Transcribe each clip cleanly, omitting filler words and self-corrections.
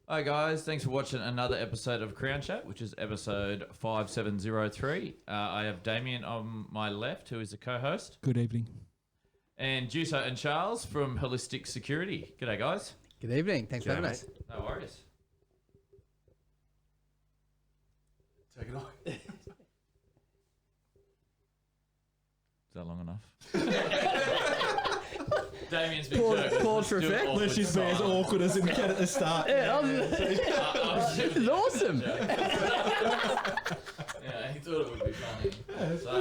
Hi guys, thanks for watching another episode of Crown Chat, which is episode 5703. I have Damien on my left, who is the co-host. Good evening. And Juso and Charles from Holistic Security. G'day guys. Good evening. Thanks for having us. No worries. Take it off. Is that long enough? Damien's been jerk. Pause for Do it effect. awkward Let's just be as silence. awkward as we can at the start. This is awesome. Yeah, he thought it would be funny. So,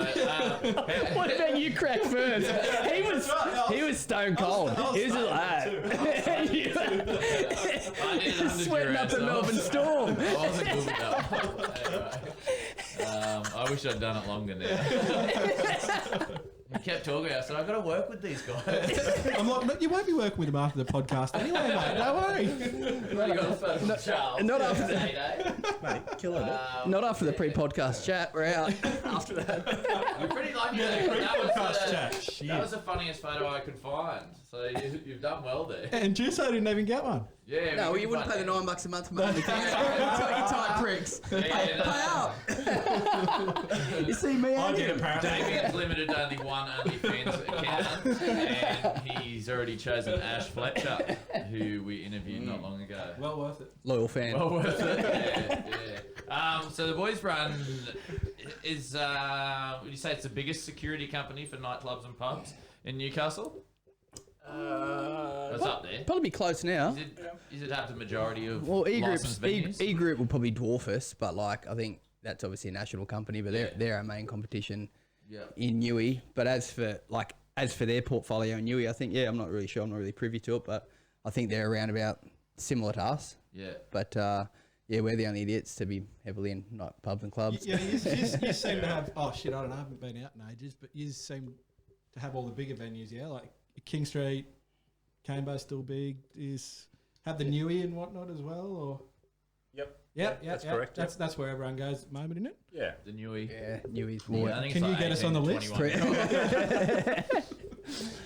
What about you crack first? He was stone cold. He was just like, I did it under sweating up duress. the Melbourne Storm. I wasn't good with that. Anyway, I wish I'd done it longer now. He kept talking. I said, I've got to work with these guys. I'm like, no, you won't be working with him after the podcast anyway, mate. Don't worry. You got a first Charles. not after the- Mate, Killing it. Not after the pre-podcast chat. We're out after that. You're pretty lucky. That was Podcast chat. that was the funniest photo I could find. So you've done well there. And Juso didn't even get one. Yeah. No, we you can wouldn't pay the find $9 a month for monthly tight pricks. Yeah, Pay up. You see me I and did him. apparently. Damien's limited to only one OnlyFans account, and he's already chosen Ash Fletcher, who we interviewed not long ago. Well worth it. Loyal fan. Well worth it. Yeah. So the Boys Run is, would you say it's the biggest security company for nightclubs and pubs in Newcastle? It's up there. Probably be close now. Is it have the majority of Well, licensed venues? E Group will probably dwarf us, but like I think that's obviously a national company, but they're our main competition Yeah. in Newey. But as for their portfolio in Newey, I think I'm not really sure. I'm not really privy to it, but I think they're around about similar to us. Yeah. But we're the only idiots to be heavily in night pubs and clubs. Yeah, you seem to have. Oh shit, I don't know. I haven't been out in ages, but you seem to have all the bigger venues. Yeah, like King Street, Canebo's still big. Have the Newey and whatnot as well, or. Yep. That's correct. That's where everyone goes at the moment, isn't it? Yeah. The Newey. Yeah, Newey's Yeah, more. I think Can it's you like get us on the 18 list? to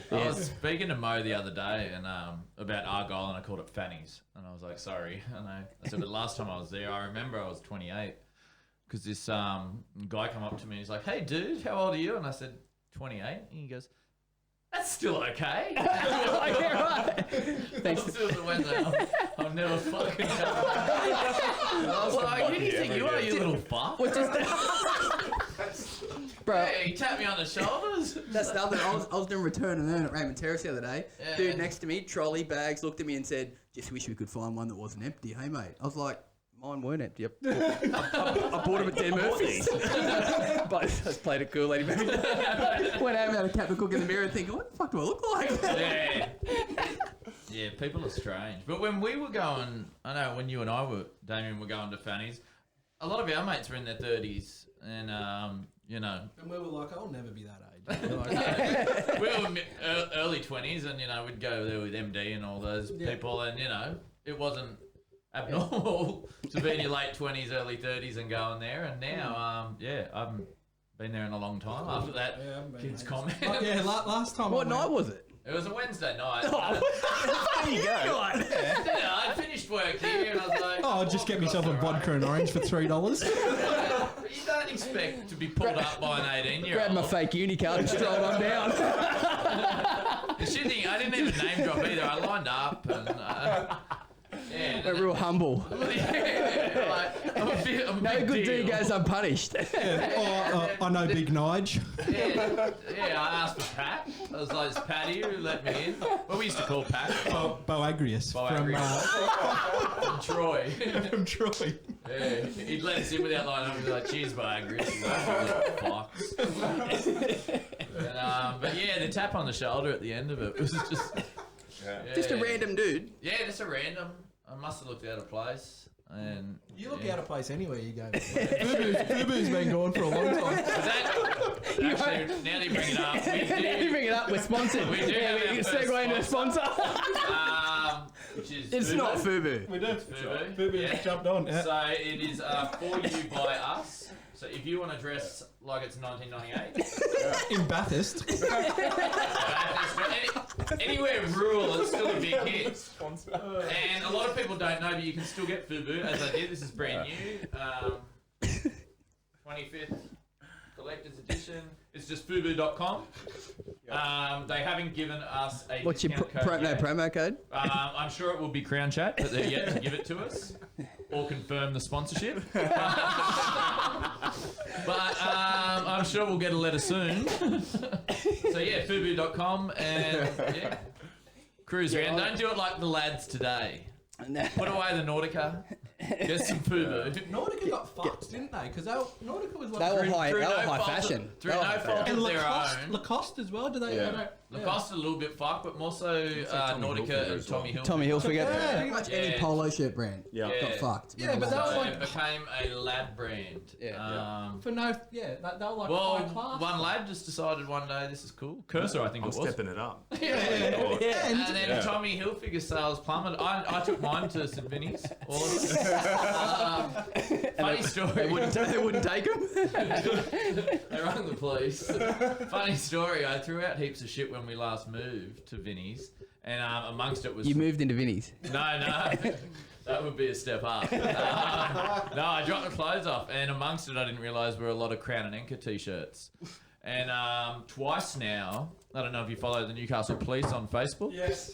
21. I was speaking to Mo the other day and about Argyle, and I called it Fanny's, and I was like, sorry. And I said, but last time I was there, I remember I was 28, because this guy come up to me and he's like, hey dude, how old are you? And I said, 28. And he goes, that's still okay. Yeah, right. Thanks. Until the Wednesday, I'm never fucking coming back. And I was like, who do you think you are, you little fuck? Bro, Yeah, he tapped me on the shoulders. that's the other. I was doing return and earn at Raymond Terrace the other day. Yeah. Dude next to me, trolley bags, looked at me and said, "Just wish we could find one that wasn't empty, hey mate." I was like, "Mine weren't empty. I bought them at Dan Murphy's." But I just played it cool, lady. Went home, had a Captain Cook in the mirror, thinking, "What the fuck do I look like?" Yeah. Yeah, people are strange. But when we were going, I know when you and I were, Damien, were going to Fanny's, a lot of our mates were in their 30s, and you know, And we were like, I'll never be that age. we were early 20s, and you know, we'd go there with MD and all those people, and you know, it wasn't abnormal to be in your late 20s, early 30s, and going there. And now, I haven't been there in a long time after that Yeah, I haven't been kid's ages. comment. Yeah, last time. What I night went, was it? It was a Wednesday night. There you go. I finished work here, and I was like, Oh, I'll just get myself a vodka and orange for $3. You don't expect to be pulled up by an 18-year-old. Grabbed my fake uni card and strolled on down. The shit thing, I didn't even name drop either. I lined up and We're real humble. I'm a big No good deal. deed goes unpunished. I know Big Nige. Yeah, I asked for Pat. I was like, "Is Pat here who let me in?" Well, we used to call Pat Bo Agrius from Troy. from Troy. Yeah, he'd let us in without lining up. He'd be like, "Cheers, Viagra." He's like, "Fox." But yeah, the tap on the shoulder at the end of it was just. Yeah. Just a random dude. Yeah, just a random. I must have looked out of place. And You look out of place anywhere you go. Fubu's been gone for a long time. But that, actually, now that you bring it up, we You do. bring it up, we're sponsored. We do have our we first segue into a sponsor. which is It's Fubu. not Fubu. We do. Fubu. Fubu Yeah. just jumped on. Yeah. So it is for you by us. So if you want to dress like it's 1998, In Bathurst. anywhere rural, it's still a big hit. And a lot of people don't know, but you can still get Fubu, as I did. This is brand new. 25th collector's edition. It's just fubu.com. They haven't given us a What's your discount code yet. promo code? I'm sure it will be Crown Chat, but they're yet to give it to us or confirm the sponsorship. But I'm sure we'll get a letter soon. So yeah, fubu.com and yeah, cruise around. Don't do it like the lads today. Put away the Nautica. Get some Fubu. Nautica got fucked, didn't they? Because Nautica was They like... were high, Through they were no high fault fashion. Through They were no high fault fashion. of And their Lacoste, own. Lacoste as well, do they? Yeah. I don't- Lacoste a little bit fucked, but more so Tommy Nautica Hilfiger and as well. Tommy Hilfiger. Tommy Hilfiger. Yeah. Pretty much any Yeah. polo shirt brand Yeah. got fucked. Yeah, but that was So like... it became a lad brand. Yeah. For no... Yeah, they were like Well, high class. one lad just decided one day this is cool. Cursor, I think I'm it was. stepping it up. Yeah. And then Yeah. Tommy Hilfiger sales plummeted. I took mine to St. Vinny's. All of it. Funny They story. wouldn't take them. They rang the police. Funny story. I threw out heaps of shit when we last moved to Vinny's, and amongst it was You moved into Vinny's. no. That would be a step up. No, I dropped the clothes off, and amongst it, I didn't realise there were a lot of Crown and Anchor t-shirts. And twice now, I don't know if you follow the Newcastle Police on Facebook. Yes.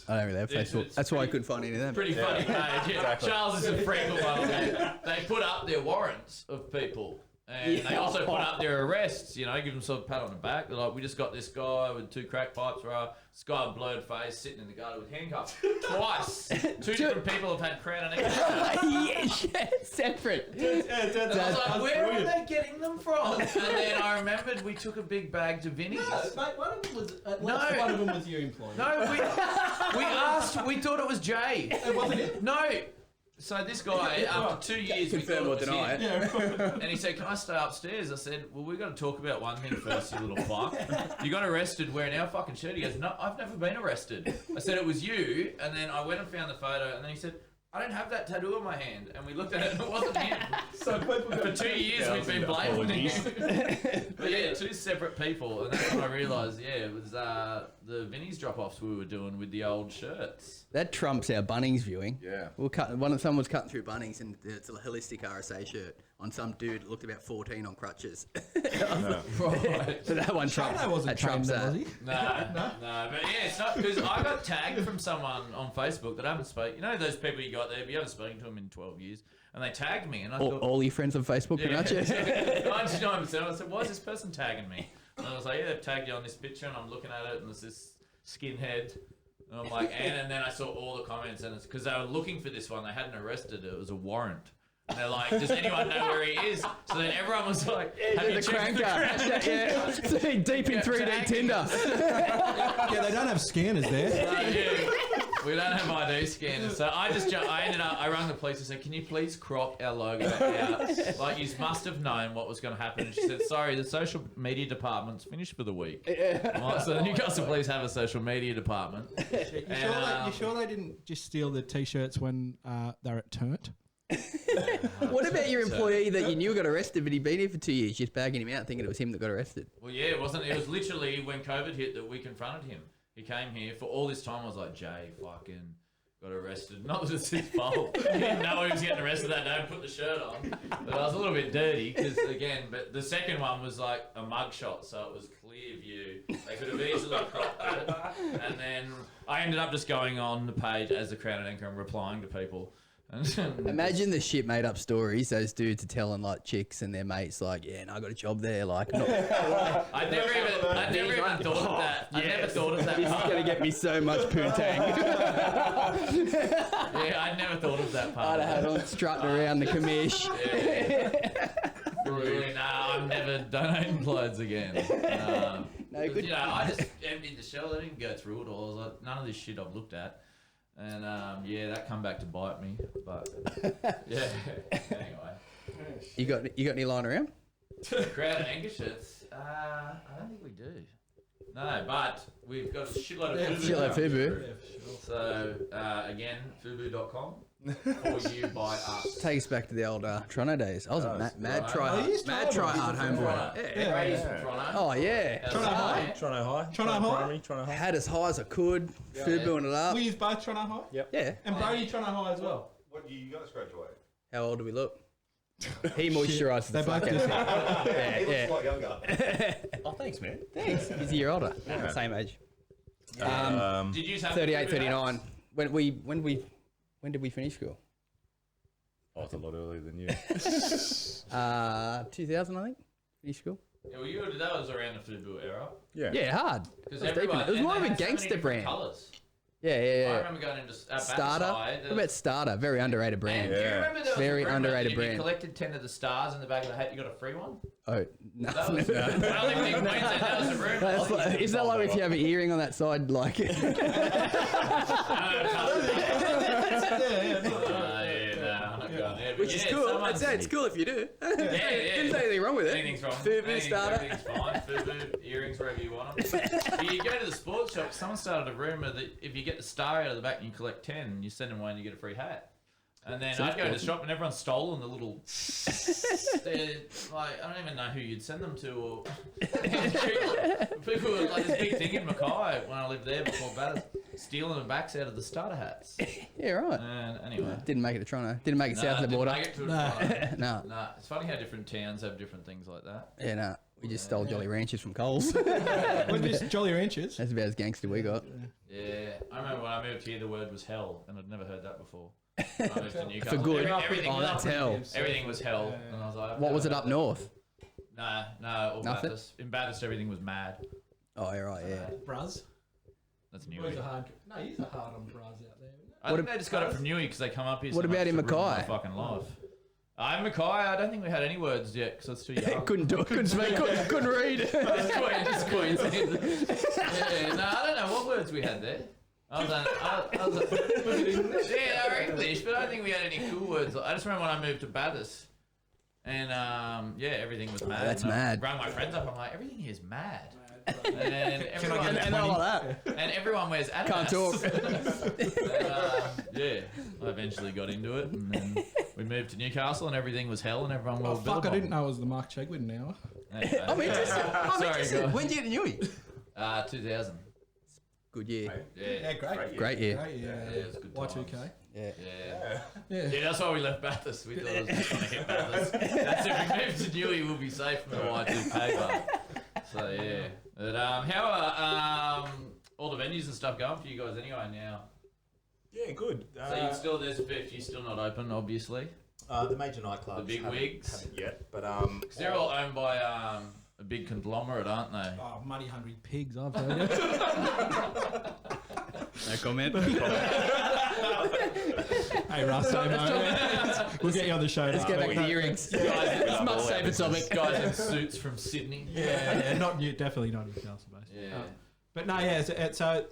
I don't really have It's- Facebook. it's That's why I pretty- couldn't find any of them. Pretty funny page. Yeah. Exactly. Charles is a frequent one. They put up their warrants of people. And they also put up their arrests, you know, give themselves a pat on the back. They're like, we just got this guy with 2 crack pipes, this guy with blurred face sitting in the gutter with handcuffs. Twice. 2 different people have had Crown and Anchor. Yeah, separate. And I was like, where are they getting them from? And then I remembered we took a big bag to Vinny's. Mate, one of them was... No. One of them was your employee. No, we asked, we thought it was Jay. It wasn't it? No. So this guy, after 2 years, we Confirm thought or it was deny him. it. And he said, can I stay upstairs? I said, well, we've got to talk about one thing first, you little fuck. You got arrested wearing our fucking shirt. He goes, no, I've never been arrested. I said, it was you. And then I went and found the photo, and then he said, I don't have that tattoo on my hand. And we looked at it, and it wasn't him. So people For 2 years, we've been blaming him. Apologies. But yeah, 2 separate people. And that's when I realised, yeah, it was the Vinny's drop-offs we were doing with the old shirts. That trumps our Bunnings viewing. Yeah. Someone was cutting through Bunnings and it's a holistic RSA shirt on some dude that looked about 14 on crutches. Right. So that one trumps. Shano wasn't That trumps trained, that. was he? No. But yeah, it's not because I got tagged from someone on Facebook that I haven't spoken. You know those people you got there, but you haven't spoken to them in 12 years, and they tagged me, and I thought, All your friends on Facebook, pretty much. 99%. I said, why is this person tagging me? And I was like, yeah, they've tagged you on this picture, and I'm looking at it, and there's this skinhead. And I'm like, and then I saw all the comments, and it's because they were looking for this one. They hadn't arrested it. It was a warrant. And they're like, does anyone know where he is? So then everyone was like, have you The checked cranker. the cranker? Yeah. Deep in 3D tag Tinder. Yeah, they don't have scanners there. Yeah. We don't have ID scanners, so I rang the police and said, "Can you please crop our logo out? Like, you must have known what was going to happen." And she said, "Sorry, the social media department's finished for the week." Like, so the Newcastle Police have a social media department. You sure they didn't just steal the t-shirts when they're at Turnt? What about your employee that you knew got arrested, but he'd been here for 2 years, just bagging him out, thinking it was him that got arrested? Well, yeah, it wasn't. It was literally when COVID hit that we confronted him. He came here for all this time. I was like, Jay, fucking got arrested. Not that it's his fault. He didn't know he was getting arrested that day and put the shirt on. But I was a little bit dirty because, again, but the second one was like a mug shot, so it was clear view. They could have easily cropped it. And then I ended up just going on the page as the Crown and Anchor and replying to people. Imagine the shit made up stories those dudes are telling like chicks and their mates like, yeah, no, I got a job there. Like, not, I never even thought of that. I never thought of that. this is part. gonna get me so much poontang. Yeah, I never thought of that part. I'd have had on strutting around the commish. Really, nah, I'm never donating clothes again. No, good. You know, I just emptied the shell. I didn't go through it all. I was like, none of this shit I've looked at. And yeah, that come back to bite me. But yeah, anyway. You got any lying around? Crown and Anchor shirts? I don't think we do. No, but we've got a shitload of food. Shitload of Fubu. Yeah, for sure. So, again, fubu.com. For you by us. Take us back to the old Toronto days. I was a mad right. try Oh, you used to mad have try one. hard Toronto. homeboy. Yeah. Brady's from Toronto. Oh yeah. Our Toronto son, High? yeah. Toronto High. Toronto High? Primary, Toronto High. Had as high as I could. Fubuing it up. We use both Toronto High? Yeah. And Brady Toronto High as well. What do you guys graduate? How old do we look? He moisturises the They fuck both out of do. me. Yeah, he looks yeah. a lot younger. Oh, thanks, man. Thanks. He's a year older. Same age. Did you have 38, Fubu 39. hats? When did we finish school? Oh, it's a lot earlier than you. 2000, I think. Finished school. Yeah, well, that was around the Fubu era. Yeah. Yeah, hard. Because It was more of a gangster brand. Colours. Yeah, I yeah. remember going into Starter. Bathurst What about Starter? Very underrated brand. Do you remember there was Very a rumour underrated that if brand. you collected 10 of the stars in the back of the hat, you got a free one? Oh, no. That was, when I lived in Queensland, that was a rumour. That's like, isn't that like if you have an earring on that side, like? Which is cool. It's cool if you do. Didn't say anything wrong with it. Anything's wrong. Fubu, Starter. Everything's fine. Fubu, earrings, wherever you want them. But you go to the sports shop, someone started a rumour that if you get the star out of the back and you collect 10, you send them away and you get a free hat. And then I'd go to the shop and everyone's stolen the little. They're like, I don't even know who you'd send them to. Or people were like this big thing in Mackay when I lived there before Bathurst, stealing the backs out of the starter hats. Yeah, right. And anyway. Didn't make it to Toronto. Didn't make it south of the border. Make it to Toronto. No. Nah, it's funny how different towns have different things like that. Yeah, no. We just stole Jolly Ranchers from Coles. We're just Jolly Ranchers. That's about as gangster we got. Yeah, I remember when I moved here, the word was hell, and I'd never heard that before. When I moved to Newcastle. For good. Everything, Oh, that's hell. everything was hell, and I was like, What was it up north? Nah, all Nothing? Bathurst. In Bathurst, everything was mad. Oh, yeah, right, yeah. Bruz. That's Newey. Where's a hard? No, he's a hard on Bruz out there. Isn't it? I think they just got it from Newey because they come up here. What so about much in to ruin my Mackay? fucking life. In Mackay, I don't think we had any words yet because I was too young. Couldn't do it. Couldn't speak. Couldn't read. Just Queensland. Yeah, no, I don't know what words we had there. I was like, yeah, they were English, but I don't think we had any cool words. I just remember when I moved to Bathurst, and yeah, everything was mad. that's and mad. I rang my friends up. I'm like, everything here is mad. And everyone, And all that. and everyone wears Adidas. Can't talk. And, yeah, I eventually got into it, and then we moved to Newcastle, and everything was hell, and everyone wore Oh fuck! I Billabong. didn't know it was the Mark Chegwin now. Anyway, I'm interested. Sorry, guys. When did you get to Newey? 2000. Good year. Yeah, Great. Great year. Great, yeah, it was good times. Y2K. Yeah. Yeah. Yeah, that's why we left Bathurst. We thought it was just going to hit Bathurst. That's if we move to Newey, we'll be safe from the Y2K bar. So, yeah. But how are all the venues and stuff going for you guys anyway now? Yeah, good. So you still, there's a few still not open, obviously. The major nightclubs. The big wigs. Haven't yet, but 'Cause they're all owned by a big conglomerate, aren't they? Oh, money hungry pigs! I've heard it. No comment. Hey, Russ, we'll get you on the show. Let's get back to the earrings. It's a much safer topic. Guys in suits from Sydney. Yeah, not new, definitely not Newcastle based. Yeah. But no, yeah. So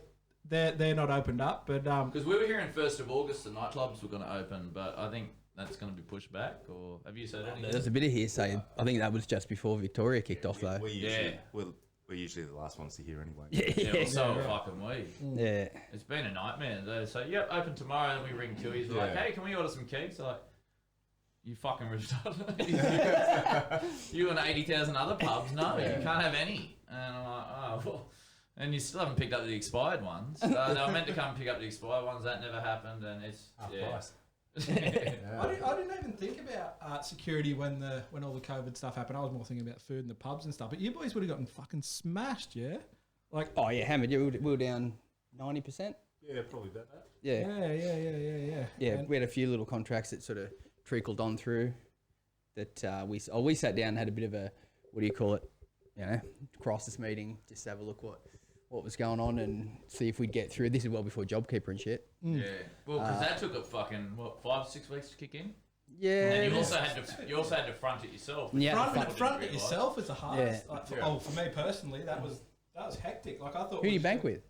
they're not opened up, but Because we were hearing 1st of August the nightclubs were going to open, but I think that's going to be pushed back. Or have you said anything? There's a bit of hearsay. I think that was just before Victoria kicked off, though. We're usually the last ones to hear anyway. Yeah, well, so are fucking we. Yeah. It's been a nightmare. They say, yep, open tomorrow, and we ring Tui's. We're like, hey, can we order some kegs? They're like, you fucking retarded. You and 80,000 other pubs, no, you can't have any. And I'm like, oh, well. And you still haven't picked up the expired ones. They were meant to come pick up the expired ones. That never happened, and it's price. I didn't even think about security when all the COVID stuff happened. I was more thinking about food and the pubs and stuff. But you boys would have gotten fucking smashed, yeah? Like, Oh, yeah, hammered. Yeah, we were down 90%. Yeah, probably about that. Yeah. yeah. Yeah, we had a few little contracts that sort of trickled on through that we sat down and had a bit of a, what do you call it, crisis meeting, just to have a look what was going on and see if we'd get through. This is well before JobKeeper and shit. Yeah. Well, because that took a fucking, 5-6 weeks to kick in? Yeah. And you also had to front it yourself. Yeah. Front it yourself is the hardest. Yeah. Like, Oh, for me personally, that was hectic. Like I thought. Who do you bank with?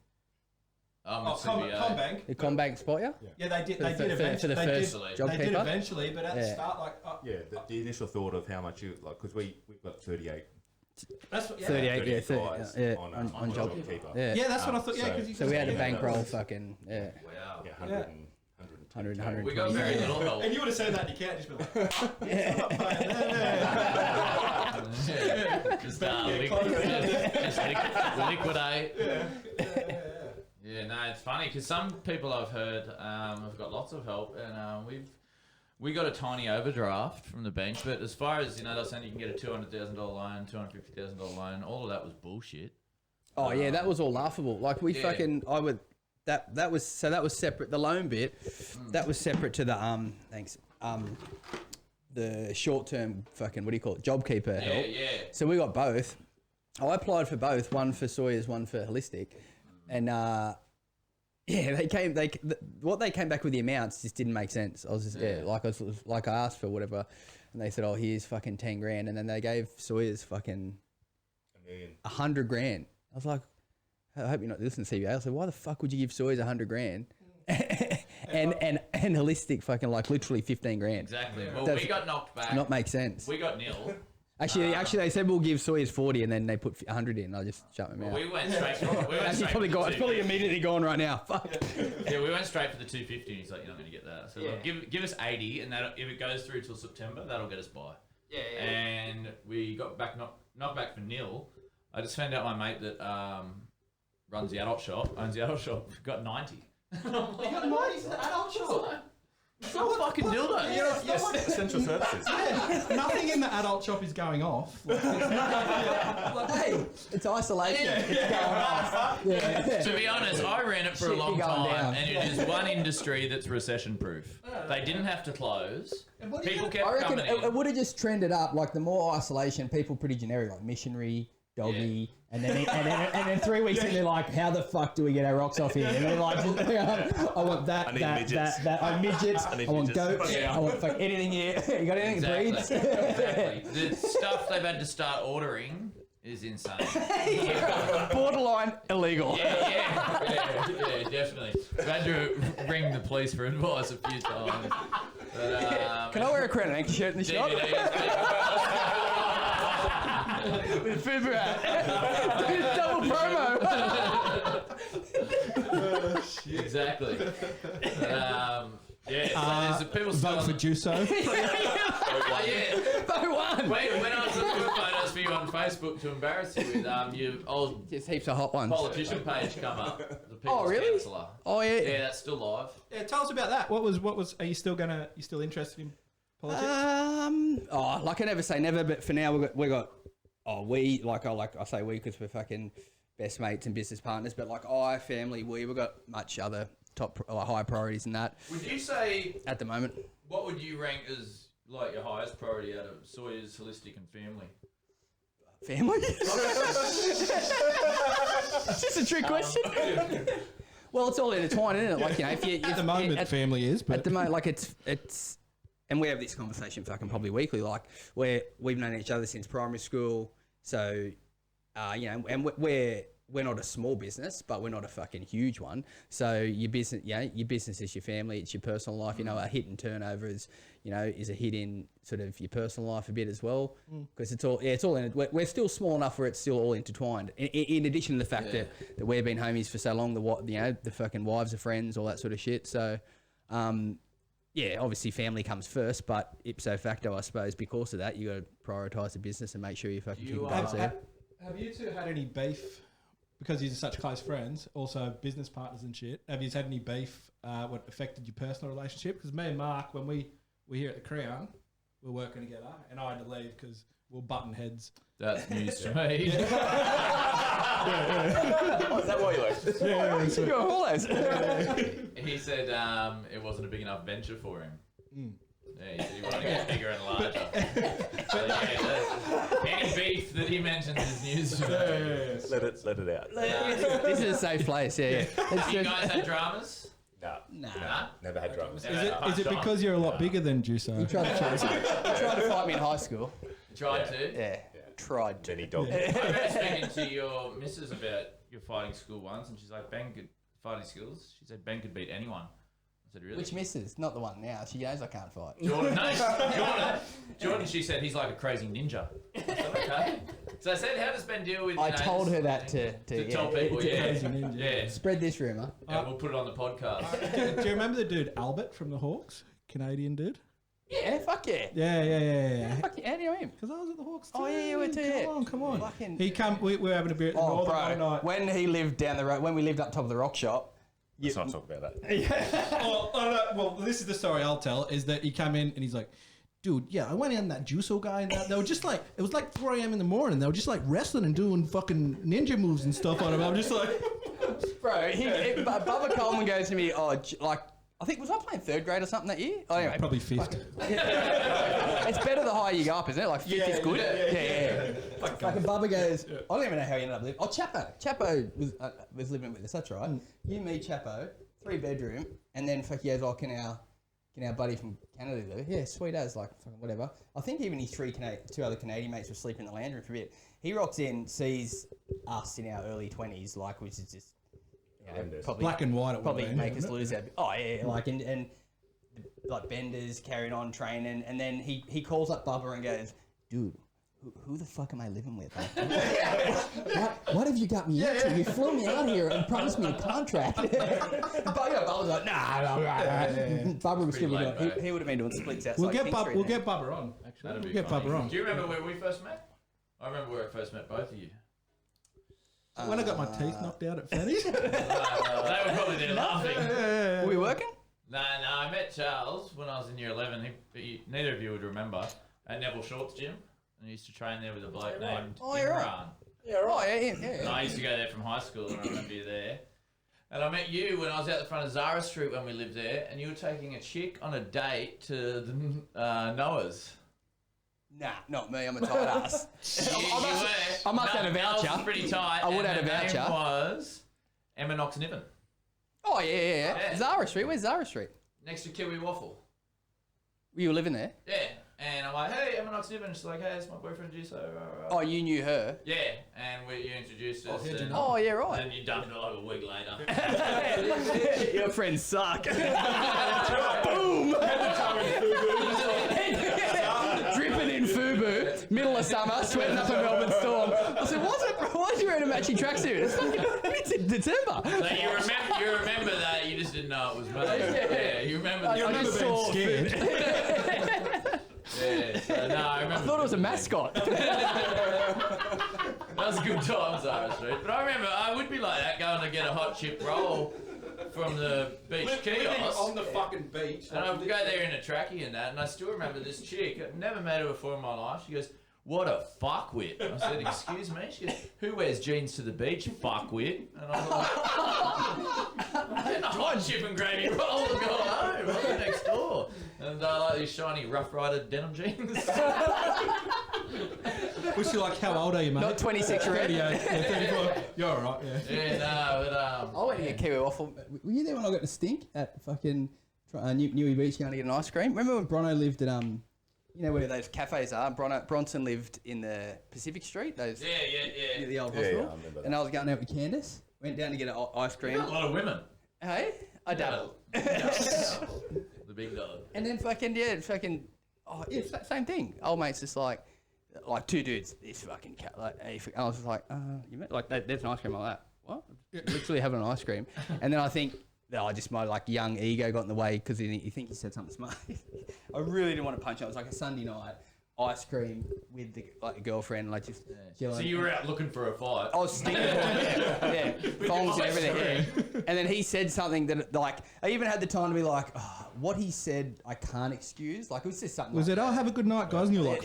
Combank. The Combank spot you? Yeah, they did. For They the did fir- eventually. for the They first did. job They did keeper? eventually, but at the Yeah. start, like Yeah, the initial thought of how much we've got 38 That's what, yeah. 38, yeah, 30, guys yeah, on job. JobKeeper. Yeah. Yeah, that's what I thought. Yeah, So- because So we had a bankroll fucking, yeah, Wow. Yeah, 100 100, We got 120. very little help. And you would have said that, you can't just be like, Just, liquidate. Yeah, no, it's funny because some people I've heard have got lots of help, and we got a tiny overdraft from the bank. But as far as they're saying you can get a $200,000 loan, $250,000 loan. All of that was bullshit. Oh yeah, that was all laughable. Like we Yeah. fucking, I would, that was separate. The loan bit, that was separate to the the short term fucking, what do you call it, JobKeeper help. Yeah. So we got both. I applied for both, one for Sawyer's, one for Holistic, and what they came back with the amounts just didn't make sense. I was just I asked for whatever, and they said, oh, here's fucking 10 grand, and then they gave Sawyer's fucking $1 million. 100 grand. I was like, I hope you're not listening to CBA. I said, why the fuck would you give Sawyer's 100 grand? and Holistic fucking like literally 15 grand. Exactly. Well, Does we got knocked back. Not make sense. We got nil. Actually, they said we'll give Sawyer's 40, and then they put 100 in. I just shut my mouth. We went straight. Actually, it's probably immediately gone right now. Fuck. Yeah, we went straight for the 250, and he's like, "You're not going to get that." So look, give us 80, and that if it goes through till September, that'll get us by. Yeah. And we got back knocked back for nil. I just found out my mate that owns the adult shop, got 90. you got 90 to the adult shop. Some fucking dildo. Yes, essential services. Nothing in the adult shop is going off. Like, it's not, Hey, it's isolation. It's going off. Yeah. To be honest, I ran it for a Shit, long you're going time, down. and it is one industry that's recession-proof. They didn't have to close. People kept I reckon coming in. it would have just trended up. Like the more isolation, people pretty generic, like missionary, doggy, and then 3 weeks in, they're like, how the fuck do we get our rocks off here? And they're like, I want that, I need that, midgets. that. I want midgets. I need I want midgets. goats. Yeah. I want fuck anything here. You got anything that breeds? Exactly. The stuff they've had to start ordering is insane. Borderline illegal. Yeah, definitely. We've had to ring the police for advice a few times. But, Can I wear a Crown and Anchor shirt in the shop? With a Fubu hat. Double promo. Exactly. So there's people still vote for Juso. yeah. Vote one. When I was looking at photos for you on Facebook to embarrass you with your old Just heaps of hot ones. politician page come up. The People's Oh, really? Councillor. Oh, yeah. Yeah, that's still live. Yeah, tell us about that. What was? Are you still interested in politics? Like I never say never, but for now I say we because we're fucking best mates and business partners. But like family, we've got much other higher priorities than that Would you say, at the moment. what would you rank as like your highest priority out of Sawyer's, Holistic and Family? Family? Is this a trick question? Well, it's all intertwined, isn't it? Like if you At the moment, family is, but at the moment, like it's, and we have this conversation fucking probably weekly. Like we've known each other since primary school, so and we're not a small business, but we're not a fucking huge one. So your business is your family, it's your personal life. A hit in turnover is a hit in sort of your personal life a bit as well, because it's all in. We're still small enough where it's still all intertwined. In addition to the fact that we've been homies for so long, the fucking wives are friends, all that sort of shit. So, obviously family comes first, but ipso facto, I suppose, because of that, you got to prioritise the business and make sure you fucking keep goals there. have you two had any beef? Because you're such close friends, also business partners and shit. Have you had any beef? What affected your personal relationship? Because me and Mark, when we were here at the Crown, we were working together, and I had to leave because we were button heads. That's news to me. Oh, is that why you left? You're all those. He said it wasn't a big enough venture for him. Yeah, he wanted to get bigger and larger. Any beef that he mentions is news to me. Let it out. This is a safe place, yeah. It's You just- guys had dramas? Nah. Nah. Never had dramas. Is it because you're a lot bigger than Juso? You tried to fight me in high school. Tried to? Yeah. Tried to. Benny dog. I remember speaking to your missus about your fighting school once, and she's like, Ben could fighting skills. She said Ben could beat anyone. I said, really? Which missus? Not the one now. She knows I can't fight. Jordan, no, Jordan, she said he's like a crazy ninja. I said, okay. So I said, how does Ben deal with? I told her that to tell people. Yeah, Crazy ninja. yeah. spread this rumor. Yeah, we'll put it on the podcast. Do you remember the dude Albert from the Hawks? Canadian dude. Yeah, fuck yeah. Yeah. Fuck yeah. How do you know him? Because I was at the Hawks too. Oh, yeah, you were too, yeah. Come on. Fucking- He come. We were having a beer at the Oh, Northern one bro. night. When he lived down the road, when we lived up top of the rock shop. Let's not talk about that. Well, this is the story I'll tell. Is that he came in and he's like, dude, yeah, I went in that Juso guy and that. They were just like, it was like 4 a.m. in the morning. They were just like wrestling and doing fucking ninja moves and stuff on him. I'm just like, Bro, Bubba Coleman goes to me, like, I think, was I playing third grade or something that year? Oh, anyway. probably fifth. It's better the higher you go up, isn't it? Like, fifth is good. Yeah. Fucking Bubba goes, I don't even know how he ended up living. Oh, Chapo was living with us, that's right. You, me, Chapo, 3-bedroom, and then fuck, he goes, can our buddy from Canada live? Yeah, sweet as, like, fucking whatever. I think even his 2 other Canadian mates were sleeping in the lounge room for a bit. He rocks in, sees us in our early 20s, like, which is just, you know, Benders. probably Black and white. It probably would've make been, us lose our. Oh yeah, like and like Benders carrying on training, and then he calls up Bubba and goes, "Dude, who the fuck am I living with? what have you got me into? You flew me out here and promised me a contract." Bubba was like, "Nah." Bubba was still laid doing. back. He would have been doing splits outside. We'll get King Bubba. Street We'll then. get Bubba on. Actually, That'd we'll be get funny. Bubba on. Do you remember where we first met? I remember where I first met both of you. When I got my teeth knocked out at Fanny's. They were probably there laughing. Were we working? No, I met Charles when I was in year 11. Neither of you would remember. At Neville Short's gym. And I used to train there with a bloke named Oh, you're right. Imran. Yeah, right. Yeah. And I used to go there from high school, and I remember you there. And I met you when I was out the front of Zara Street when we lived there, and you were taking a chick on a date to the Noah's. Nah, not me. I'm a tight ass. I must have a voucher. Was pretty tight. I would and have a her name voucher. was Emma Knox Niven, Oh yeah. Yeah. Zara Street. Where's Zara Street? next to Kiwi Waffle. You were living there? Yeah. And I'm like, hey, Emma Knox Niven. She's like, hey, it's my boyfriend Juso. Oh, you knew her. Yeah, and you introduced us. how'd you and, know? Oh yeah, right. and you dumped her like a week later. Your friends suck. Dripping in FUBU, middle of summer, sweating up a Melbourne storm. I said, why's you wearing a matching tracksuit? It's fucking it's in December. So you remember that, you just didn't know it was me. Yeah, you remember I the just saw scared. Yeah, so, no, I remember. I thought it was a mascot. That was a good time, Zara Street. But I remember I would be like that, going to get a hot chip roll from the beach kiosk. on the fucking beach. And I would go there in a trackie and that, and I still remember this chick. I've never met her before in my life. She goes, "What a fuckwit." I said, "Excuse me?" She goes, "Who wears jeans to the beach, fuckwit?" And I was like, "Getting a hot chip and gravy roll and going home. I'm next door." And I like these shiny Rough Rider denim jeans. Was she like, how old are you, mate? Not 26 red. 38. Yeah, 34. You're all right, yeah. Yeah, no, I went to get Kiwi Waffle. Were you there when I got to stink at fucking Newey Beach going to get an ice cream? Remember when Bronno lived at you know where those cafes are? Bronson lived in the Pacific Street. Those yeah. the old Yeah, hospital. I remember that. And I was going out with Candace. Went down to get an ice cream. A lot of women. Hey, I dabbled. The big dog. And then same thing. Old mate's just like two dudes. This fucking cat. Like, and I was just like, you met like there's an ice cream like that. What? Literally having an ice cream. And then I think just my like young ego got in the way because you think he said something smart. I really didn't want to punch him. It was like a Sunday night. Ice cream with a girlfriend, like just. So you were out looking for a fight. I was stinking, yeah, thongs and everything. Yeah. And then he said something that, like, I even had the time to be like, what he said, I can't excuse. Like, it was just something. Was it, have a good night, guys? And you're like,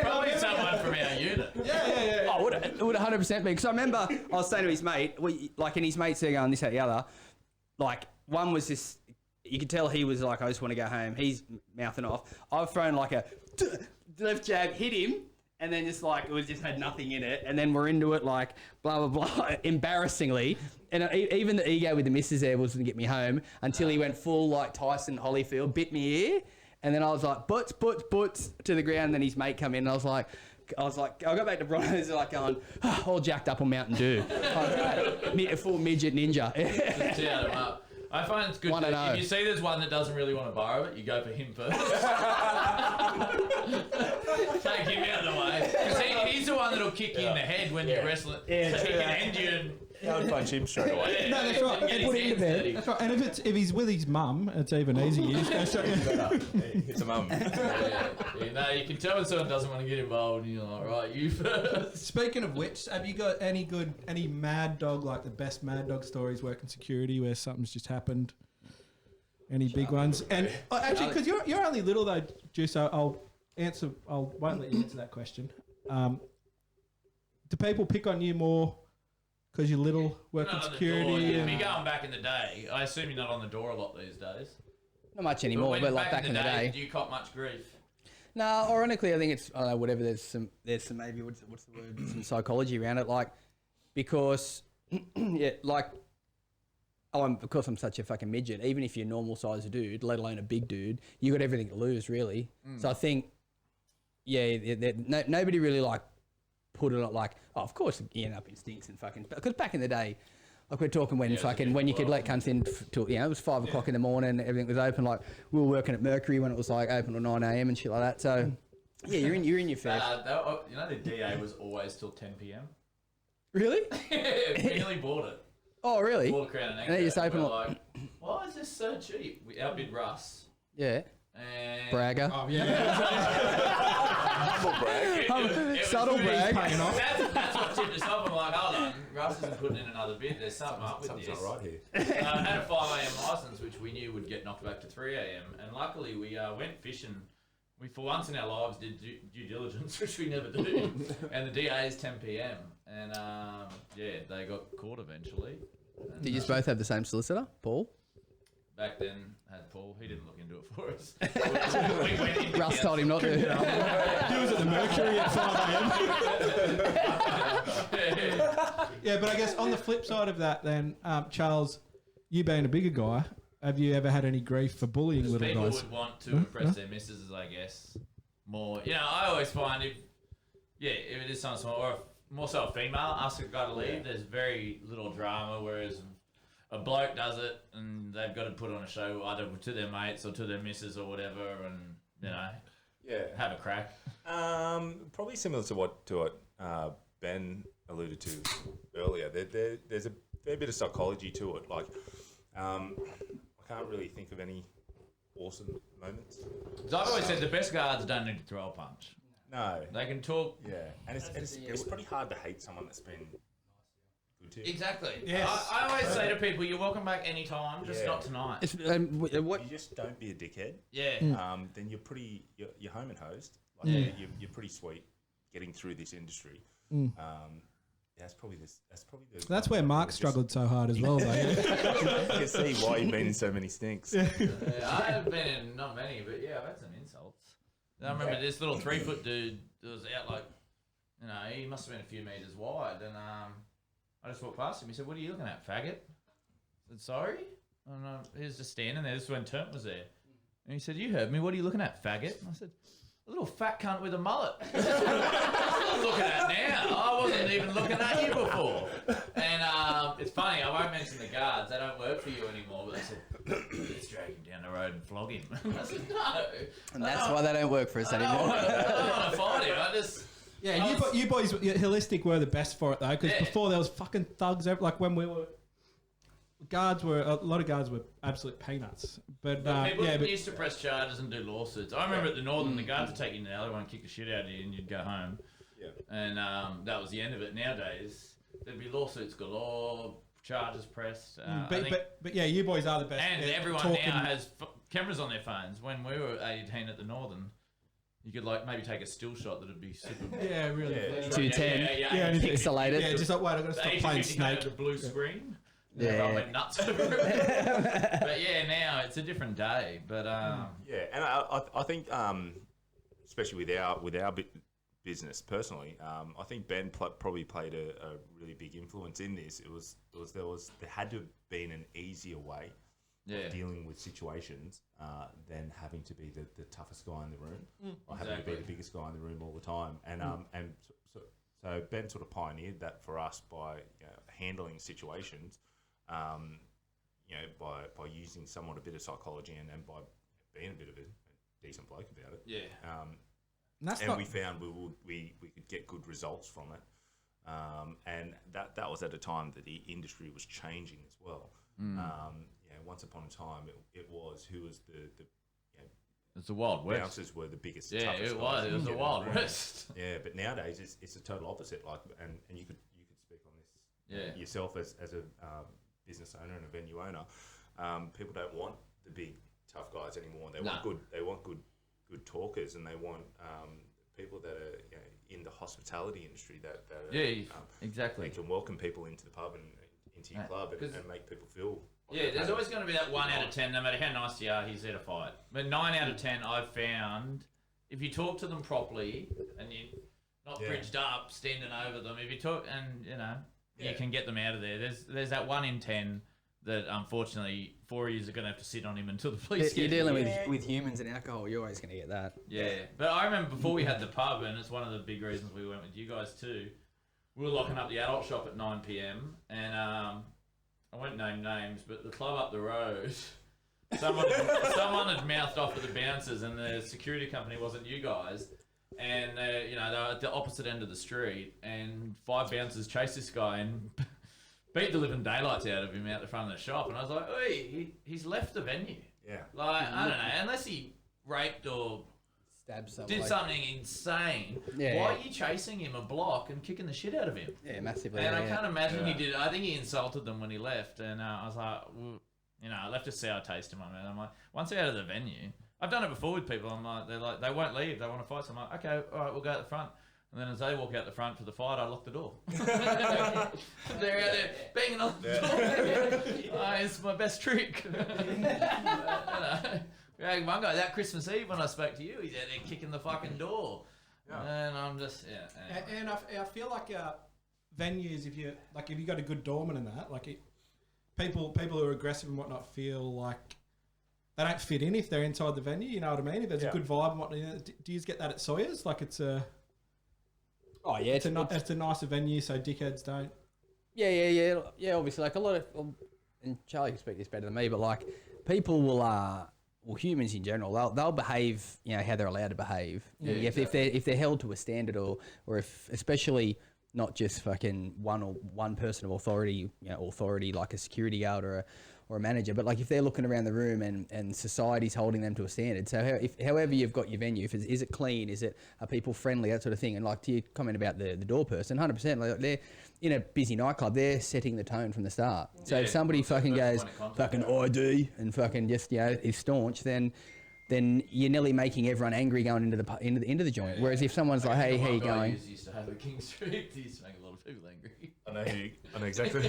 Probably someone from our unit. yeah. Oh, it would 100% be. Because I remember I was saying to his mate, and his mates there going this, that, the other. Like, one was this, you could tell he was like, I just want to go home. He's mouthing off. I've thrown like a left jab, hit him, and then just like, it just had nothing in it. And then we're into it, like, blah, blah, blah, embarrassingly. And even the ego with the missus there wasn't get me home until he went full, like, Tyson Holyfield, bit me ear. And then I was like, butts to the ground. And then his mate come in, and I was like, I got back to Bronno's like going, all jacked up on Mountain Dew. Like, full midget ninja. Teared him up. I find it's good One and that oh. if you see there's one that doesn't really want to borrow it, you go for him first. Take him out of the way. Because he's the one that'll kick you in the head when you're wrestling. Yeah, so he true can that. end you and... I would punch him straight away. No, that's right. Get And his put him hands to bed. dirty. That's right. And if he's with his mum, it's even easier. You just go straight. It's a mum. No, you can tell when someone doesn't want to get involved and you're like, right, you first. Speaking of which, have you got any mad dog, like the best mad dog stories working security where something's just happened? Any big ones? And actually, because you're only little though, Juice, I'll won't let you answer that question. Do people pick on you more because you're little, working Not on the door. security? If And, you're going back in the day, I assume you're not on the door a lot these days. Not much anymore, when but like back in the day. do you cop much grief? No, ironically, I think it's I don't know, whatever. There's some maybe what's the word? Some psychology around it, like because yeah, like because I'm such a fucking midget. Even if you're a normal sized dude, let alone a big dude, you got everything to lose, really. So I think nobody really like put it like of course you end up in stinks and fucking because back in the day. Like we're talking when when you could let cunts in till it was 5 o'clock in the morning, everything was open. Like we were working at Mercury when it was like open till 9 a.m. and shit like that. So yeah, you're in your fair. You know the DA was always till 10 p.m. Really? We nearly bought it. Oh really? Bought a Crown and And they just open we're like- like, why is this so cheap? We outbid Russ. Yeah. And Bragger. oh yeah, Humble brag. it was Subtle really brag. paying off. That's what tipped us off. I'm like, hold on, Russ isn't putting in another bid. There's something up with Something's this. not right here. I had a 5 a.m. license, which we knew would get knocked back to 3 a.m. And luckily, we went fishing. We, for once in our lives, did due diligence, which we never do. And the DA is 10 p.m. And yeah, they got caught eventually. And, Did you both have the same solicitor, Paul? back then, had Paul. He didn't look into it for us. we went in Russ told him not to. he was at the Mercury at 5 a.m. Yeah, but I guess on the flip side of that, then Charles, you being a bigger guy, have you ever had any grief for bullying Because little people guys? would want to impress their missuses, I guess. More, you know, I always find if it is something small, or if more so a female asks a guy to leave, there's very little drama, whereas a bloke does it and they've got to put on a show either to their mates or to their missus or whatever and, you know, Yeah. have a crack. Probably similar to what Ben alluded to earlier. There's a fair bit of psychology to it. Like, I can't really think of any awesome moments. Because I've always said the best guards don't need to throw a punch. No. They can talk. Yeah, and it's pretty hard to hate someone that's been good to you. Exactly. Yes. I always say to people, you're welcome back anytime, just Yeah. not tonight. It's, what? You just don't be a dickhead. Yeah. Then you're home and host. Like you're pretty sweet getting through this industry. That's probably the. That's where Mark struggled so hard as well, though. Yeah? I can see why you've been in so many stinks. I haven't been in not many, but yeah, I've had some insults. I remember this little 3-foot dude that was out like, you know, he must have been a few metres wide, and I just walked past him. He said, "What are you looking at, faggot?" I said, "Sorry." And he was just standing there. This is when Turnt was there, and he said, "You heard me. What are you looking at, faggot?" And I said, "A little fat cunt with a mullet." That's what I'm looking at now. I wasn't even looking at you before. And it's funny, I won't mention the guards. They don't work for you anymore. But they said, let's drag him down the road and flog him. I said, no. And that's why they don't work for us I don't anymore. want to fight him. I just... Yeah, I was- you boys, Holistic were the best for it though, because Yeah. before there was fucking thugs. Like when we were, a lot of guards were absolute peanuts. But People yeah, but used to press charges and do lawsuits. I remember at the Northern, the guards would take you in the alleyway and kick the shit out of you and you'd go home. Yeah. And that was the end of it. Nowadays, there'd be lawsuits galore, charges pressed. I think- but yeah, you boys are the best. and at everyone talking. now has cameras on their phones. When we were 18 at the Northern, you could like maybe take a still shot that'd be super. Yeah, really. Yeah. 210. Yeah, yeah. and Pixelated. Yeah, just like wait, I gotta stop playing Snake. The blue screen. Yeah. Everyone went nuts over it. But yeah, now it's a different day. But Yeah, and I think, especially with our business personally, I think Ben probably played a really big influence in this. There had to have been an easier way yeah, of dealing with situations than having to be the toughest guy in the room or having to be Exactly. the biggest guy in the room all the time. And so Ben sort of pioneered that for us by handling situations. by using somewhat a bit of psychology and by being a bit of a decent bloke about it. Yeah. And that's And not we found we could get good results from it. And that was at a time that the industry was changing as well. Once upon a time, it was who was the It's the Wild West. bouncers were the biggest, Yeah, toughest it was. guys It to was get the in Wild the room. West. Yeah, but nowadays it's the total opposite. Like, and you could speak on this Yeah. yourself as a business owner and a venue owner. People don't want the big tough guys anymore. They want good talkers, and they want people that are in the hospitality industry that Exactly. they can welcome people into the pub and into your club and make people feel. Like Yeah, they're there's home. always going to be that 1 out of 10, no matter how nice you are, he's there to fight. But 9 out of 10, I've found, if you talk to them properly and you not bridged up, standing over them, if you talk and you can get them out of there. There's that 1 in 10 that unfortunately 4 years are going to have to sit on him until the police You're get dealing here. with humans and alcohol. You're always going to get that. Yeah, but I remember before we had the pub, and it's one of the big reasons we went with you guys too. We were locking up the adult shop at 9 p.m. and I won't name names, but the club up the road, someone had mouthed off at the bouncers, and the security company wasn't you guys, and they were at the opposite end of the street, and 5 bouncers chased this guy and beat the living daylights out of him out the front of the shop, and I was like, "Oi, he's left the venue." Yeah. Like, I don't know, unless he raped or Stab someone. did something insane. Yeah, Why yeah. are you chasing him a block and kicking the shit out of him? Yeah, massively. And yeah, I can't yeah. imagine he did. I think he insulted them when he left, and I was like, well, I left a sour taste in my mouth. I'm like, once they're out of the venue, I've done it before with people. I'm like, they won't leave. They want to fight. So I'm like, okay, all right, we'll go out the front. And then as they walk out the front for the fight, I lock the door. They're out there banging on the door. It's my best trick. Yeah, one guy, that Christmas Eve when I spoke to you, he's out there kicking the fucking door. And I'm just, And I feel like venues, if you got a good doorman and that, people who are aggressive and whatnot feel like they don't fit in if they're inside the venue. You know what I mean? If there's a good vibe and whatnot, do you get that at Sawyer's? Like it's a it's a nicer venue, so dickheads don't. Yeah. Obviously, like a lot of, and Charlie can speak this better than me, but like people will, humans in general, they'll behave, how they're allowed to behave. Yeah, if they're held to a standard, or if especially not just fucking one person of authority, authority like a security guard or a manager, but like if they're looking around the room and society's holding them to a standard. So however you've got your venue, is it clean? Are people friendly? That sort of thing. And like to your comment about the door person, 100%. Like they're in a busy nightclub, they're setting the tone from the start. So if somebody fucking goes fucking ID and fucking just is staunch, then you're nearly making everyone angry going into the joint. Whereas if someone's like, hey, how you going? Used to have a King Street. He used to make a lot of people angry. I know exactly.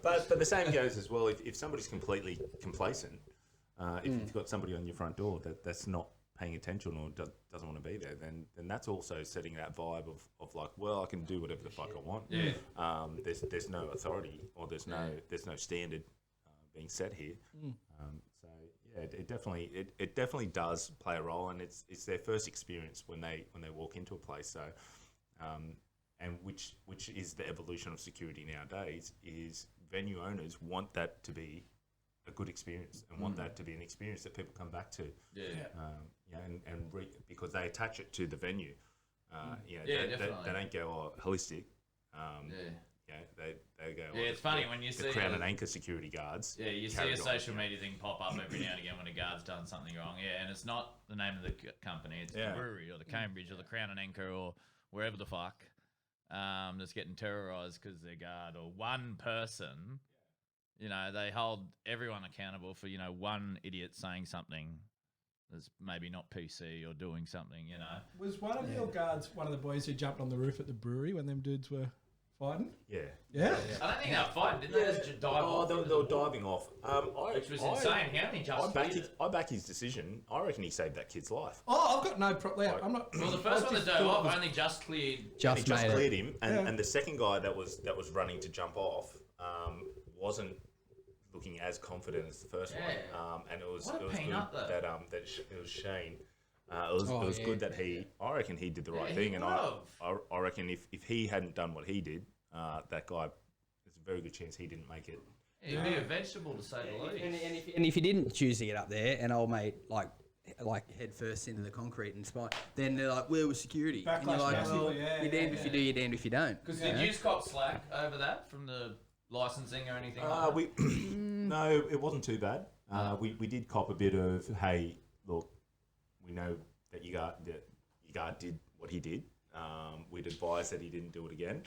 But the same goes as well. If somebody's completely complacent, if you've got somebody on your front door that's not paying attention or doesn't want to be there, then that's also setting that vibe of like, well, I can do whatever the fuck I want. Yeah. There's no authority or there's no standard being set here. So yeah, it definitely does play a role, and it's their first experience when they walk into a place. So. And which is the evolution of security nowadays, is venue owners want that to be a good experience and want that to be an experience that people come back to. Because they attach it to the venue. They don't go holistic. They go. It's funny when you the see Crown and Anchor security guards. Yeah, you see a social media thing pop up every now and again when a guard's done something wrong. Yeah, and it's not the name of the company; it's the brewery or the Cambridge or the Crown and Anchor or wherever the fuck. That's getting terrorised because their guard or one person, they hold everyone accountable for, one idiot saying something that's maybe not PC or doing something, Was one of your guards one of the boys who jumped on the roof at the brewery when them dudes were fighting? Yeah. Yeah? I don't think they were fighting, didn't they? Just dive off they into were the wall, diving off. which was insane. How many jumps? I back his decision. I reckon he saved that kid's life. Oh, I've got no problem. I'm not. Well, the first one that dove off only just cleared. He Just just made cleared it. him, and the second guy that was running to jump off wasn't looking as confident as the first one. And it was What a good peanut, though. that it was Shane. It was good that I reckon he did the right thing, and I reckon if he hadn't done what he did, that guy is very good chance he didn't make it. He'd be a vegetable to say the least. And if you didn't choose to get up there, and old mate like head first into the concrete and spine, then they're like, "Where was security?" And you're Backlash like, massively, "Well, yeah, you're damned if you do, you're damned if you don't." Because did you cop slack over that from the licensing or anything like that? We no, it wasn't too bad. We did cop a bit of, hey, look, we know that your guard did what he did. We'd advise that he didn't do it again,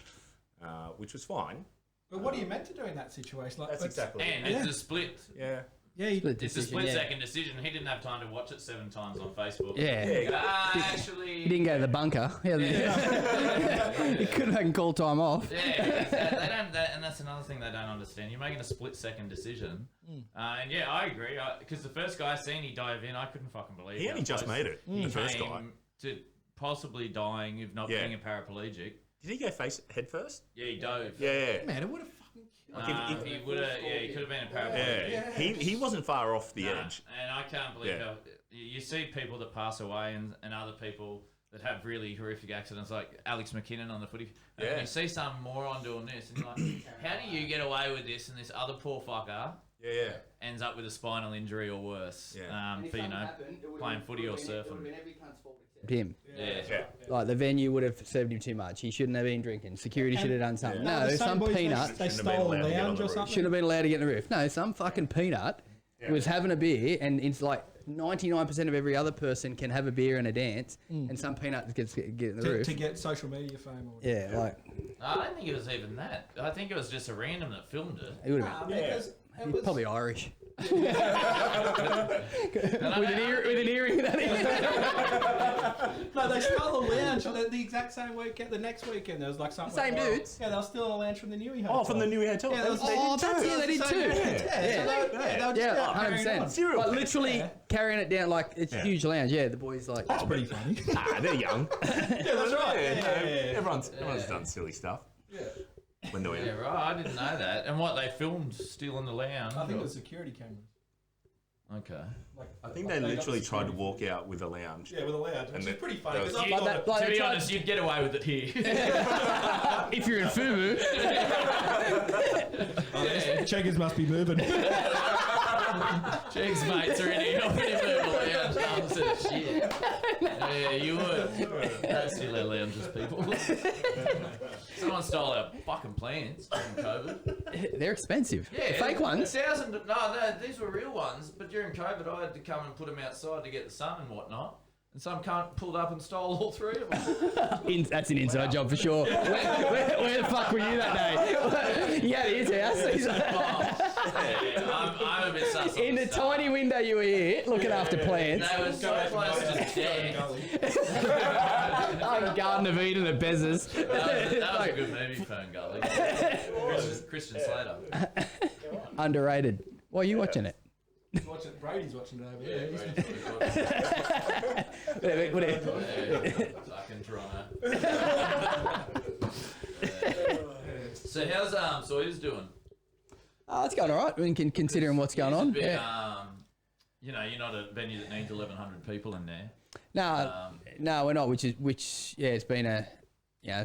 which was fine. But what are you meant to do in that situation? Like, That's exactly And it. it's a split. Yeah. Yeah, Split It's a decision, split yeah. second decision. He didn't have time to watch it 7 times on Facebook. Yeah. Actually. He didn't go to the bunker. He couldn't fucking call time off. Yeah, they don't, and that's another thing they don't understand. You're making a split-second decision, and yeah, I agree. Because the first guy I seen, he dove in. I couldn't fucking believe He how only just close made it, he the first guy. came to possibly dying, if not Yeah. being a paraplegic. Did he go head first? Yeah, he dove. Yeah. man, it would have fucking killed. He would have. Yeah, he could have been a paraplegic. Yeah. He wasn't far off the edge. And I can't believe Yeah. how you see people that pass away and other people that have really horrific accidents, like Alex McKinnon on the footy. And Yeah. you see some moron doing this, and you're like, how do you get away with this? And this other poor fucker Yeah. ends up with a spinal injury or worse. Yeah. For playing footy or surfing. Him. Yeah. Like the venue would have served him too much. He shouldn't have been drinking. Security should have done something. No, No, the same some boys, peanut They Shouldn't have been stole a allowed to get on lounge the or roof. something. shouldn't have been allowed to get in the roof. No, some fucking peanut was having a beer, and it's like 99% of every other person can have a beer and a dance, and some peanut gets get in the roof. To get social media fame or whatever. Yeah, like I don't think it was even that. I think it was just a random that filmed it. he would have been. Because it He's was, probably Irish. And I with don't- an earring in that. no, they stole a lounge the exact same weekend. The next weekend, there was like something. Same like, dudes? Yeah, they were stealing a lounge from the Newey Hotel. Oh, from the new hotel. Yeah, that was- Oh, that's yeah, they did too. Yeah, Yeah. so they were just Yeah, out carrying 100%. on. Serial Like killer. literally carrying it down like it's a Yeah. huge lounge. Yeah, the boys like. That's pretty funny. They're young. Yeah, that's right. Yeah. Everyone's done silly stuff. When they're Yeah, right. I didn't know that. And what they filmed stealing the lounge? I think or- it was security cameras. Okay. Like, I think like they got literally the tried to security walk out with a lounge. Yeah, with a lounge, which And is the- pretty funny. there was- 'cause I You- thought that- it- like to they be tried- honest, you'd get away with it here. If you're in Fumu, Checkers must be moving. Jeez, mates are in here helping him move a lounge. Nonsense shit. Yeah, you would. Don't steal our lounges, people. Someone stole our fucking plants during COVID. they're expensive. Yeah, The fake ones. No, these were real ones. But during COVID, I had to come and put them outside to get the sun and whatnot. And some cunt pulled up and stole all 3 of them. That's an inside job for sure. Where the fuck were you that day? You had his house. I'm a bit sus. In the tiny window you were here, looking after plants. They were so close to death. Like Garden of Eden at Bezos. That was a good movie, Fern Gully. Christian Slater. Underrated. Why are you watching it? Brady's watching it over there. Fucking Toronto. So how's Sawyer's doing? It's going all right. We can considering what's going on. Bit, Yeah. you're not a venue that needs 1,100 people in there. No, we're not. Which it's been a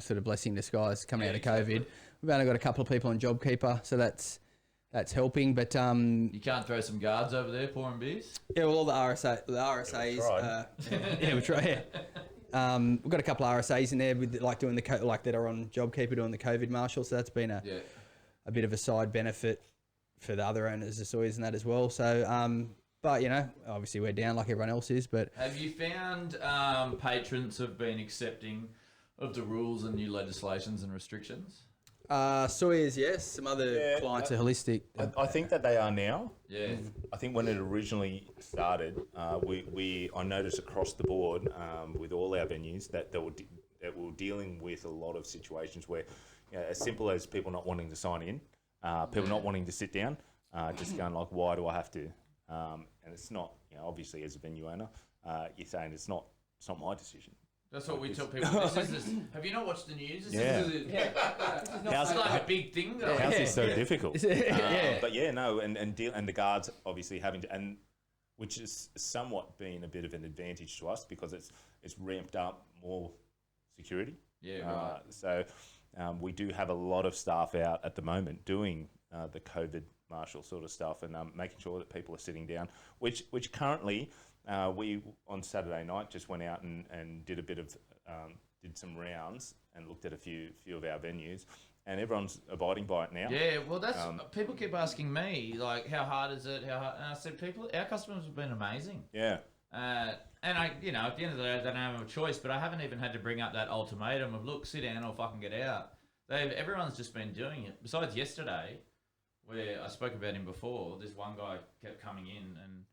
sort of blessing in disguise coming out of COVID. We've only got a couple of people on JobKeeper, so that's helping. But You can't throw some guards over there pouring beers? yeah, well, all the RSAs. tried. Yeah, we try. Yeah. We've got a couple of RSAs in there with like doing that are on JobKeeper doing the COVID marshal. So that's been a bit of a side benefit for the other owners of Sawyers and that as well. So, but obviously we're down like everyone else is. But Have you found patrons have been accepting of the rules and new legislations and restrictions? Sawyers, yes. Some other clients are holistic. I think that they are now. Yeah. I think when it originally started, I noticed across the board with all our venues that we're dealing with a lot of situations where, as simple as people not wanting to sign in, people not wanting to sit down, just going like, why do I have to? And it's not, obviously as a venue owner, you're saying it's not my decision. That's what we tell people. Have you not watched the news? How's It's like a big thing, though. How's this so difficult? Yeah. But yeah, no, and the guards obviously having to, and which is somewhat been a bit of an advantage to us because it's ramped up more security. Yeah, right. So we do have a lot of staff out at the moment doing the COVID marshal sort of stuff and making sure that people are sitting down, which currently we on Saturday night just went out and did a bit of did some rounds and looked at a few of our venues, and everyone's abiding by it now. Yeah, well, that's people keep asking me like, how hard is it? How hard? And I said, our customers have been amazing. Yeah. And I, at the end of the day, they don't have a choice. But I haven't even had to bring up that ultimatum of look, sit down or fucking get out. Everyone's just been doing it. Besides yesterday, where I spoke about him before, this one guy kept coming in and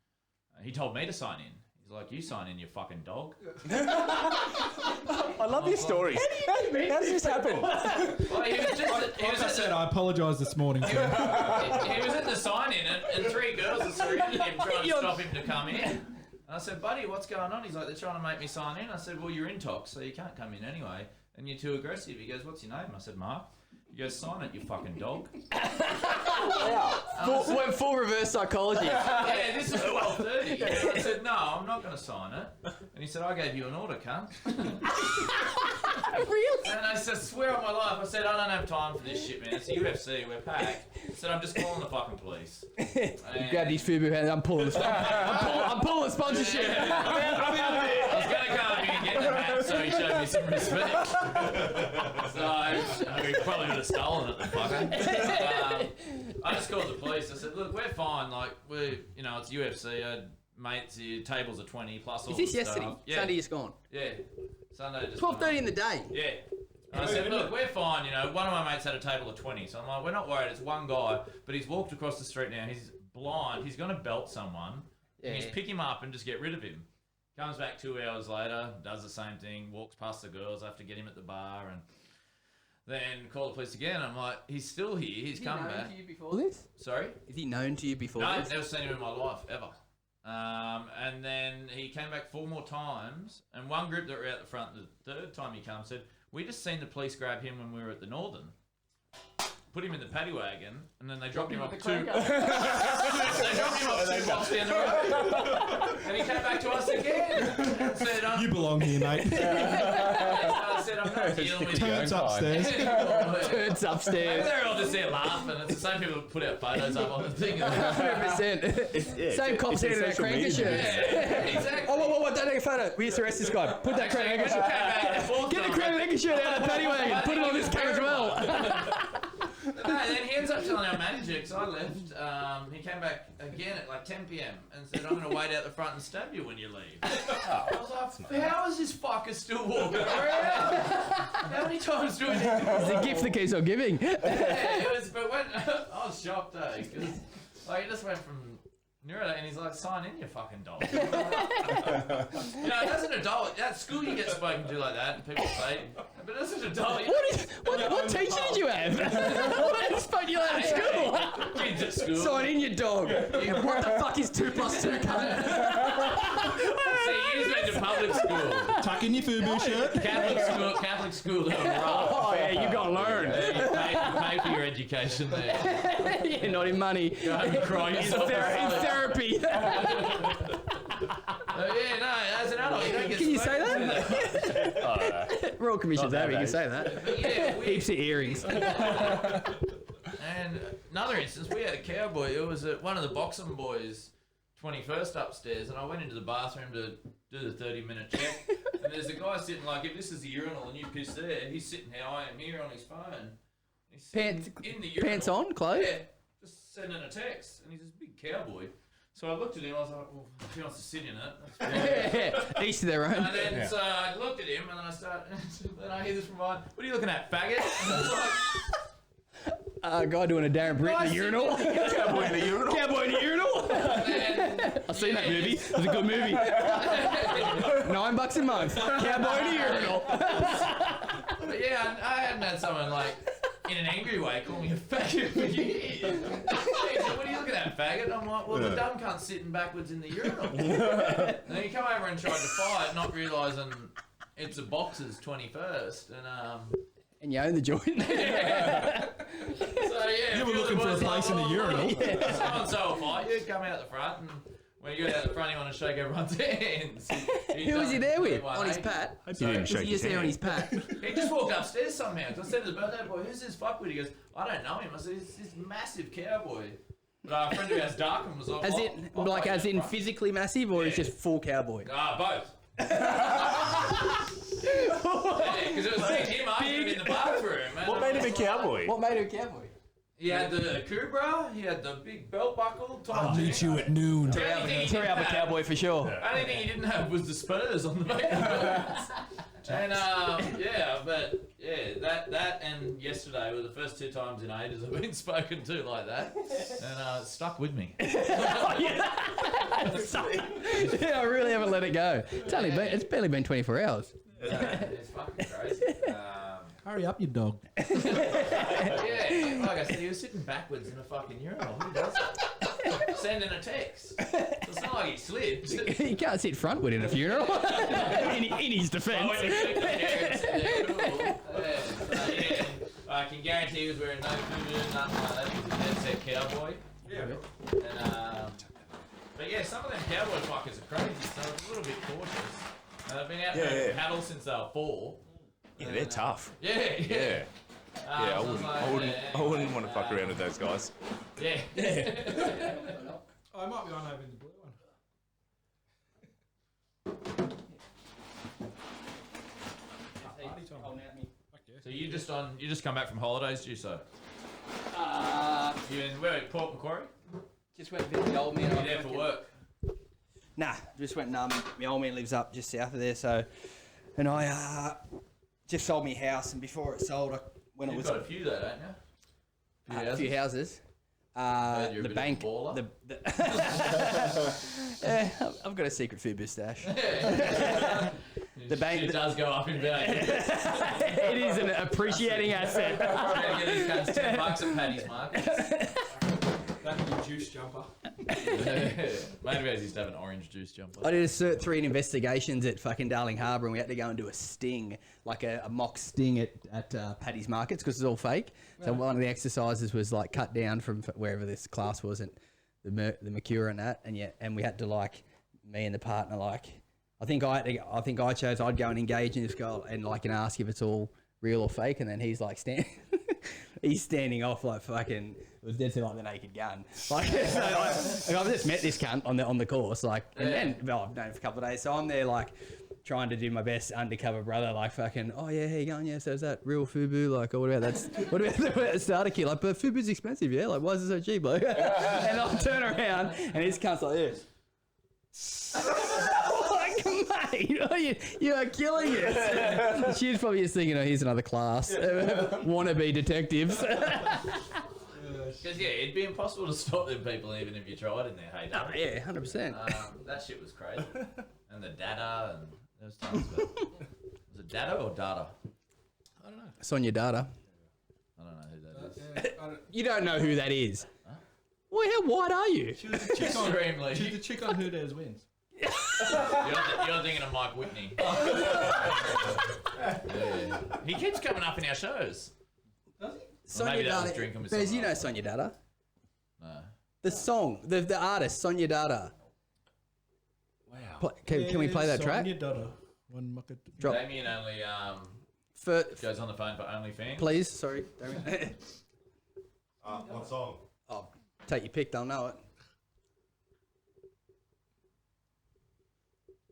he told me to sign in. He's like, you sign in, you fucking dog. I love your stories. How does this happen? Well, he was Like I said, I apologise this morning. he was at the sign-in and three girls are surrounding him trying to stop him to come in. And I said, buddy, what's going on? He's like, they're trying to make me sign in. I said, well, you're in tox, so you can't come in anyway. And you're too aggressive. He goes, what's your name? I said, Mark. He goes, sign it, you fucking dog. Went full reverse psychology. Yeah, this is 12:30. I said, no, I'm not going to sign it. And he said, I gave you an order, cunt. Really? And I said, swear on my life. I said, I don't have time for this shit, man. It's the UFC. We're packed. I said, I'm just calling the fucking police. He grabbed his FUBU hand. I'm pulling the I'm pulling the sponsorship. I was going to come here and get the hat, so he showed me some respect. So we probably would have stolen it, the fucker. I just called the police. I said, look, we're fine. Like, it's UFC. Mates, your tables are 20 plus all Is this the yesterday? stuff. Yeah. Sunday just gone. Yeah. Sunday just 12:30 in the day. Yeah. And I said, look, we're fine, One of my mates had a table of 20. So I'm like, we're not worried. It's one guy. But he's walked across the street now. He's blind. He's going to belt someone. Yeah. And you just pick him up and just get rid of him. Comes back 2 hours later, does the same thing, walks past the girls. I have to get him at the bar and then call the police again. I'm like, he's still here. He's come back. To you before this? Sorry? Is he known to you before No, this? I've never seen him in my life, ever. And then he came back 4 more times, and one group that were out the front the third time he came said, we just seen the police grab him when we were at the Northern. Put him in the paddy wagon, and then they dropped him off two. They dropped him off 2 blocks down the road. And he came back to us again and said, You belong here, mate. I said, I'm not dealing with Turns upstairs. Turns upstairs. They're all just there laughing. It's the same people that put out photos up on the thing. 100%. Same cops here in that cranker shirt. Yeah, exactly. Oh, what? Don't take a photo. We used to arrest this guy. Put that cranker shirt. Get the cranker shirt out of the paddy wagon. Put it on this camera as well. No, then he ends up telling our manager, because I left, he came back again at like 10 p.m. and said, I'm going to wait out the front and stab you when you leave. I was like, how is this fucker still walking around? How many times do we... It's a gift that keeps on giving. Yeah, it was, but when, I was shocked, because he just went from neuro and he's like, sign in, you fucking dog. As an adult, at school you get spoken to like that and people say, but as an adult... What teacher did you have? What spoke you out of school? Kids at school. Sign in, you dog. What the fuck is 2 + 2, cunt? See, you went to public school. Tuck in your FUBU shirt. Catholic school, they were rough. Oh, yeah, you got to learn. You pay for your education there. Yeah, not in money. Go home and cry yourself. In therapy. As an adult, you don't get Can you say spoken to. Royal Commission's Not happy, you can nowadays. say that. But yeah, Heaps of earrings. And another instance, we had a cowboy. It was at one of the boxing boys' 21st upstairs, and I went into the bathroom to do the 30-minute check. And there's a guy sitting like, if this is the urinal and you piss there, he's sitting how I am here on his phone. He's sitting Pants- in the urinal. Pants on, clothes? Yeah, just sending a text, and he's this big cowboy. So I looked at him. I was like, well, if he wants to sit in it, that's fine. Each to their own. And then so I looked at him, and then I started. Then I hear this from mine. What are you looking at, faggot? And I was like, Guy doing a Darren Britt in the urinal. Cowboy in the urinal. Cowboy in the urinal. and, I've seen that movie. It was a good movie. $9 a month. Cowboy in the urinal. But yeah, I hadn't had someone like in an angry way call me a faggot for years. He said, what are you looking at, faggot? I'm like, well, the dumb cunt's sitting backwards in the urinal. And then he come over and tried to fight, not realising it's a boxer's 21st, And you own the joint. So yeah, You were looking for a place in the urinal. So and so will fight. You come out the front, and When you go down the front, you want to shake everyone's hands. Who was he there with? On his pat? Hope you didn't Was shake he his just there on hand. his pat? He just walked upstairs somehow. 'Cause I said to the birthday boy, "Who's this fuckwit?" He goes, "I don't know him." I said, "It's this massive cowboy." But our friend who has Darkham was like, As "Oh, in, I'll like, play as that, in bro." physically massive, or it's just full cowboy? Both. Because it was me and him arguing in the bathroom. Man. What made him a cowboy? What made him a cowboy? He had the Cobra, he had the big belt buckle. I'll meet you at noon. Two-hour cowboy for sure. Only thing he didn't have was the spurs on the back of the boots. And that and yesterday were the first 2 times in ages I've been spoken to like that, and it stuck with me. Yeah, I really haven't let it go. It's barely been 24 hours. It's fucking crazy. Hurry up, you dog. Yeah, like I said, he was sitting backwards in a fucking urinal. Who does that? Sending a text. It's not like he slipped. He can't sit frontward in a funeral. in his defence. Oh, when you click the parents, they're cool. Yeah, I can guarantee he was wearing no food, nothing like that. He was a dead set cowboy. Yeah. And, but yeah, some of them cowboy fuckers are crazy, so I was a little bit cautious. They've been out there Yeah. paddle since they were 4. Yeah, they're tough. Yeah. Yeah. Yeah, so I wouldn't want to fuck around with those guys. Yeah. Oh, I might be on over in the blue one. Party time. Fuck yeah. So you just come back from holidays, do you so? You in where? Port Macquarie? Just went to visit the old man. You there for work? Nah, just went. My old man lives up just south of there, so, and I just sold me house, and before it sold, when it You've was got a few though, don't you? a few houses. You're a The bit bank, of a baller. yeah, I've got a secret food stash. The bank It does go up in value. It is an appreciating asset. Trying to get these guys $10 at Paddy's Market. That'd be juice jumper. Maybe I used to have an orange juice jumper. I did a Cert 3 in investigations at fucking Darling Harbour, and we had to go and do a sting, like a mock sting at Paddy's Markets, because it's all fake. So one of the exercises was like cut down from wherever this class was, at the Mercure and that, and we had to, like, me and the partner, like, I think I chose I'd go and engage in this girl and like and ask if it's all real or fake, and then he's like he's standing off like fucking. It was dead set like the Naked Gun. Like, so I've just met this cunt on the course, like, and well, I've known him for a couple of days, so I'm there like trying to do my best undercover brother, like fucking. Oh yeah, how you going? Yeah, so is that real FUBU? Like, or what about that starter kit? Like, but FUBU's expensive, yeah. Like, why is it so cheap? Like, and I'll turn around and his cunt's like this. Like, mate, you are killing us. She's probably just thinking, oh, here's another class. Wannabe detectives. Because yeah, it'd be impossible to stop them people even if you tried in their heyday. Oh, yeah, 100%. That shit was crazy. And the data and those times. Was it data or data? I don't know. Sonia Data. I don't know who that is. You don't know who that is. Well, how white are you? She was the chick on. Extremely. She was the chick on Who Dares Wins. You're thinking of Mike Whitney. Yeah. He keeps coming up in our shows. Does he? Sonia maybe that was Data. drinking with Bez, someone you know else. Sonia Data. No. The song, the artist, Sonia Data. Wow. Can we play that track? Sonia Dada. One mucket. Drop. Damien only goes on the phone for OnlyFans. Please, sorry. Damien. What song? Oh, take your pick, they'll know it.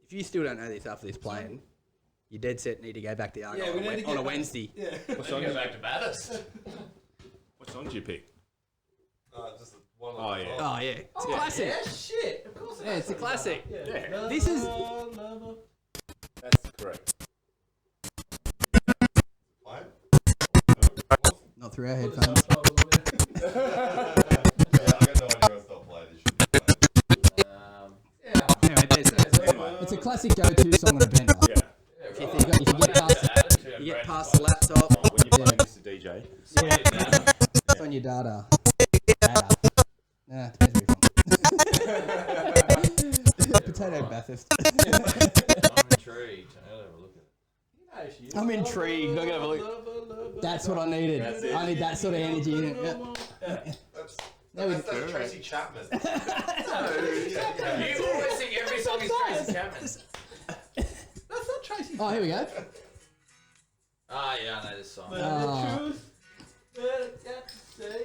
If you still don't know this after this playing, you dead set need to go back to Argyle Yeah, we need to on get a back- Wednesday. Yeah. What So song? go back to Baddest. What song did you pick? Just one. Oh yeah. Oh, yeah. It's a classic. Yeah, shit. Of course. Yeah, it's a classic. Yeah. This is... That's correct. Play it? Not through our headphones. Yeah, I got no idea what's not played. It should be played. Anyway, there's that. Anyway. It's a classic go-to song on a bender. Yeah. If you get past the laptop, When you play Mr. DJ. it's on your data. Data. Nah, depends where you're from. Potato Bathurst. I'm intrigued. I'll have a look at it. I'm intrigued. I'm gonna have a look. That's what I needed. I need that sort of energy. Yeah. That's Tracy Chapman. You always sing every song is Tracy Chapman. That's not Tracy. Oh, here we go. Ah, yeah, I know this song.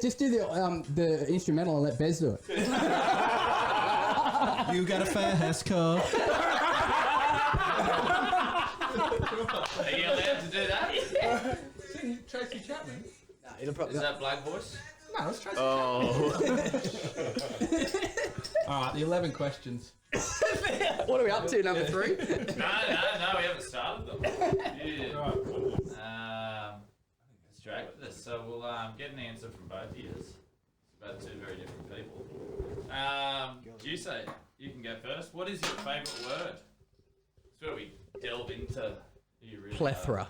Just do the instrumental and let Bez do it. You got a fast car. Are you allowed to do that? Sing Tracy Chapman. It'll probably. Is that Black Voice? No, it's Tracy. Oh. All right, the 11 questions. What are we up to? Number 3. No, we haven't started them. Yeah. Distracted us. So we'll get an answer from both of you. It's about two very different people. Juicy, you can go first. What is your favourite word? It's where we delve into who you really Plethora. are.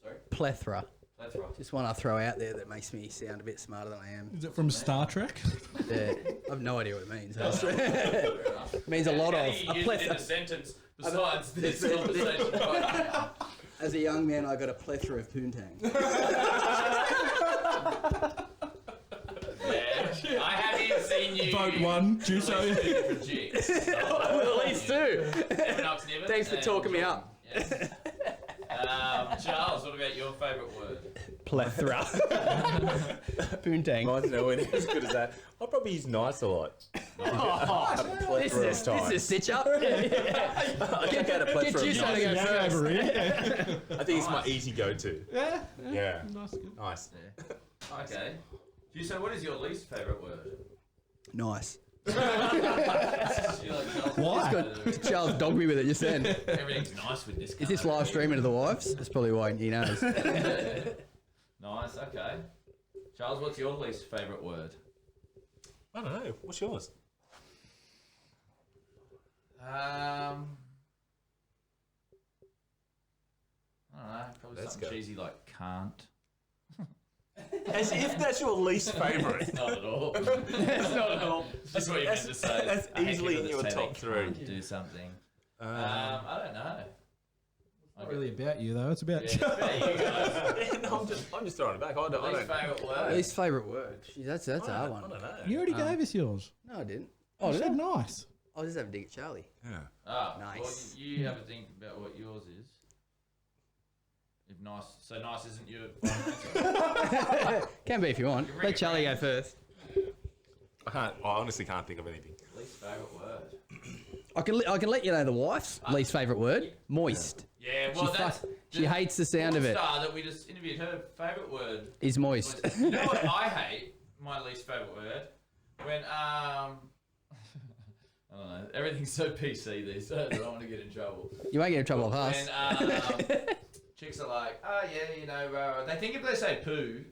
Sorry? Plethora. Plethora. Just one I throw out there that makes me sound a bit smarter than I am. Is it from Star Trek? Yeah. I have no idea what it means. It means a lot How of. do you use it in a sentence besides this conversation right now? As a young man, I got a plethora of poontang. Yeah. I haven't seen you. Vote 1, Juicy. Two different chicks. Well, at least 2. Evan Niven Thanks for and talking me Jordan. up. Yes. Charles, what about your favourite word? Plethora. Poontang. Mine's nowhere near as good as that. I'll probably use nice a lot. This is a stitch up. Get out a plethora Get of you nice. something Now first. over here. I think it's my easy go-to. Yeah. Yeah. Nice, good. Nice. Yeah. Okay. So what is your least favourite word? Nice. Why? Charles dogged me with it just then. Everything's nice with this. Is this live streaming to the wives? That's probably why he knows. Nice, okay. Charles, what's your least favourite word? I don't know. What's yours? I don't know. Probably Let's something go. cheesy like can't. As if that's your least favourite. Not at all. It's not at all. That's what you meant to say. That's I hate easily people in that your say they top 3. can't do something. I don't know. Not really about you, though. It's about Yeah, there you go. No, I'm just throwing it back. I don't Least favourite word. Least favourite word. Jeez, that's a hard one. I don't know. You already gave us yours. No, I didn't. Oh, You did said I? nice. I was just having a dig at Charlie. Yeah. Ah, Nice. Well, you have a think about what yours is. If nice, so nice isn't your final answer. Can be if you want. You bring Let it Charlie round. go first. I honestly can't think of anything. Least favourite word. I can let you know the wife's least favourite word. Moist. Yeah, well, that's She hates the sound of it. Star that we just interviewed. Her favourite word. Is moist. Was, you know what I hate? My least favourite word. When I don't know. Everything's so PC these days. I don't want to get in trouble. You won't get in trouble with us. When chicks are like, oh yeah, you know, they think if they say poo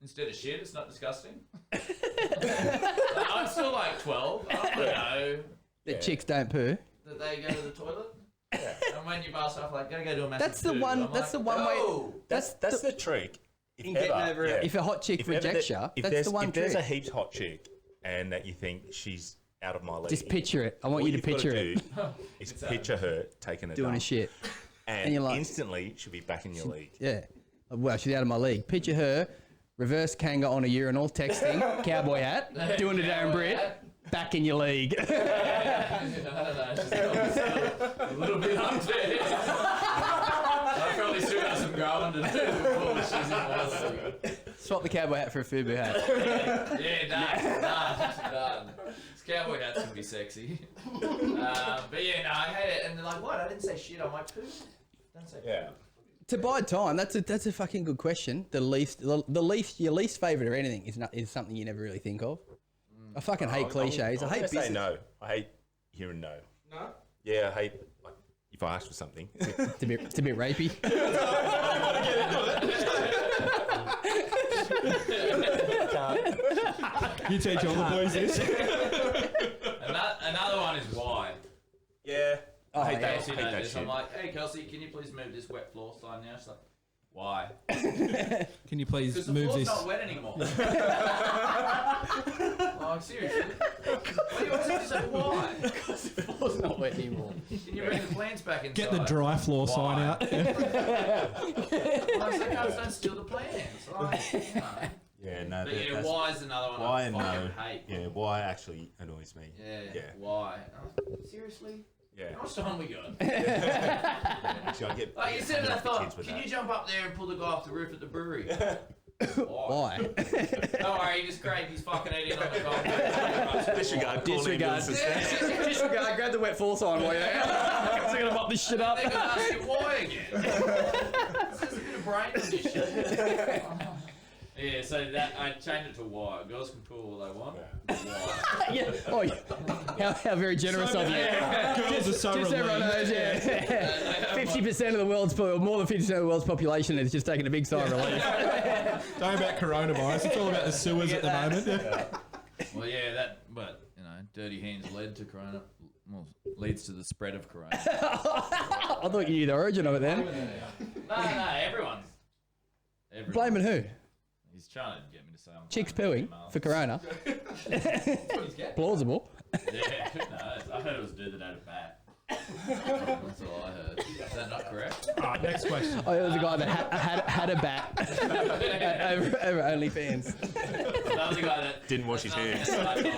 instead of shit, it's not disgusting. I'm still like 12. I don't know The chicks don't poo. that they go to the toilet. And when you've asked stuff like, go do a massive That's the poo, one. I'm That's like, the one way. "No." That's the trick. If In getting ever, over it. If a hot chick If ever rejects there- you, if that's there's, the one if there's a trick. heaps hot chick and that you think she's out of my league, Just picture it. I want all you to you've gotta picture it. do is picture her taking a Doing a dump, shit. and you're like- instantly she'll be back in your league. Yeah. Well, she's out of my league. Picture her, reverse kanga on a urinal, texting, cowboy hat, doing the Darren Britt, back in your league. I don't know, she's probably still a little bit up there. I probably still got some growing to do before she's in my league. Swap the cowboy hat for a Fubu hat. Yeah, done. This cowboy hat's gonna be sexy. But yeah, no, I hate it. And they're like, what? I didn't say shit on my poo. Don't say Yeah. To bide time, that's a fucking good question. Your least favourite or anything is something you never really think of. I fucking hate cliches. I hate I'm gonna say business. no. I hate hearing no. No? Yeah, I hate like, if I ask for something. It's a bit rapey. You teach all the boys this. Another one is why. Yeah. I hate that. Kelsey I hate knows that this. shit. I'm like, hey Kelsey, can you please move this wet floor sign now? She's like, why? Can you please Because the move floor's this? not wet anymore. Like, seriously? Why do you always have to say why? Because the floor's not wet anymore. Can you bring the plants back inside? Get the dry floor sign Why? out. Like, so guys don't steal the plants. Like, you know. Yeah, no, no. But yeah, that's- why is another one why I no. fucking hate. Yeah, why actually annoys me. Yeah. Yeah. Why? Seriously? Yeah. How much time we got? Actually, I get. Like you get said, hung I off the thought, kids with can that. you jump up there and pull the guy off the roof at the brewery? Why? Don't worry, he just cranked his fucking eating on the concrete. Disregard. Disregard. Disregard. Grab the wet floor sign while you're out. I'm gonna mop this shit up. They're gonna ask you why again. This is a bit of brain condition. Yeah, so that I changed it to why. Girls can pull all they want. Why? Yeah. Oh, yeah. How very generous of you. Girls are so Just everyone knows, yeah. 50% of the world's, more than 50% of the world's population is just taking a big sigh of relief. Don't about coronavirus. It's all about the sewers at the moment. Well, yeah, but you know, dirty hands led to corona. Well, leads to the spread of corona. I thought you knew the origin of it then. No, everyone's. Blaming who? He's trying to get me to say I'm Chicks blaming pooing females. for corona. That's what he's getting. Plausible. Yeah, no, I heard it was a dude that had a bat. That's all I heard. Is that not correct? Alright, next question. Oh, it was a guy that had a bat over OnlyFans. Another guy that Didn't wash his hands.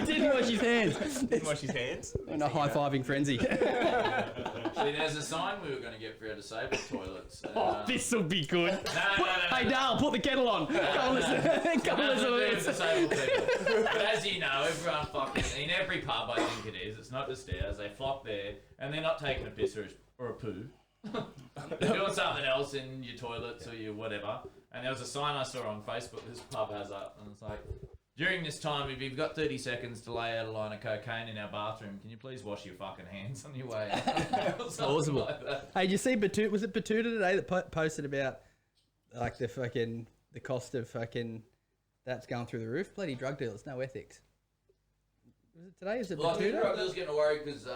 Didn't wash his hands. Didn't wash his hands. In a high-fiving frenzy. See, there's a sign we were going to get for our disabled toilets. This'll be good. No. Hey, Dale, put the kettle on. Come and listen. Come and listen to this. Disabled people. But as you know, everyone fucking in every pub, I think it is. It's not just ours. They flock there, and they're not taking a piss or a poo. They're doing something else in your toilets or your whatever. And there was a sign I saw on Facebook. This pub has up, and it's like, during this time, if you've got 30 seconds to lay out a line of cocaine in our bathroom, can you please wash your fucking hands on your way out? Plausible. Like that. Hey, did you see Batuta? Was it Batuta today that posted about like the cost of fucking that's going through the roof? Bloody drug dealers, no ethics. Was it today? Is it Well, I think Batuta? drug dealers getting worried because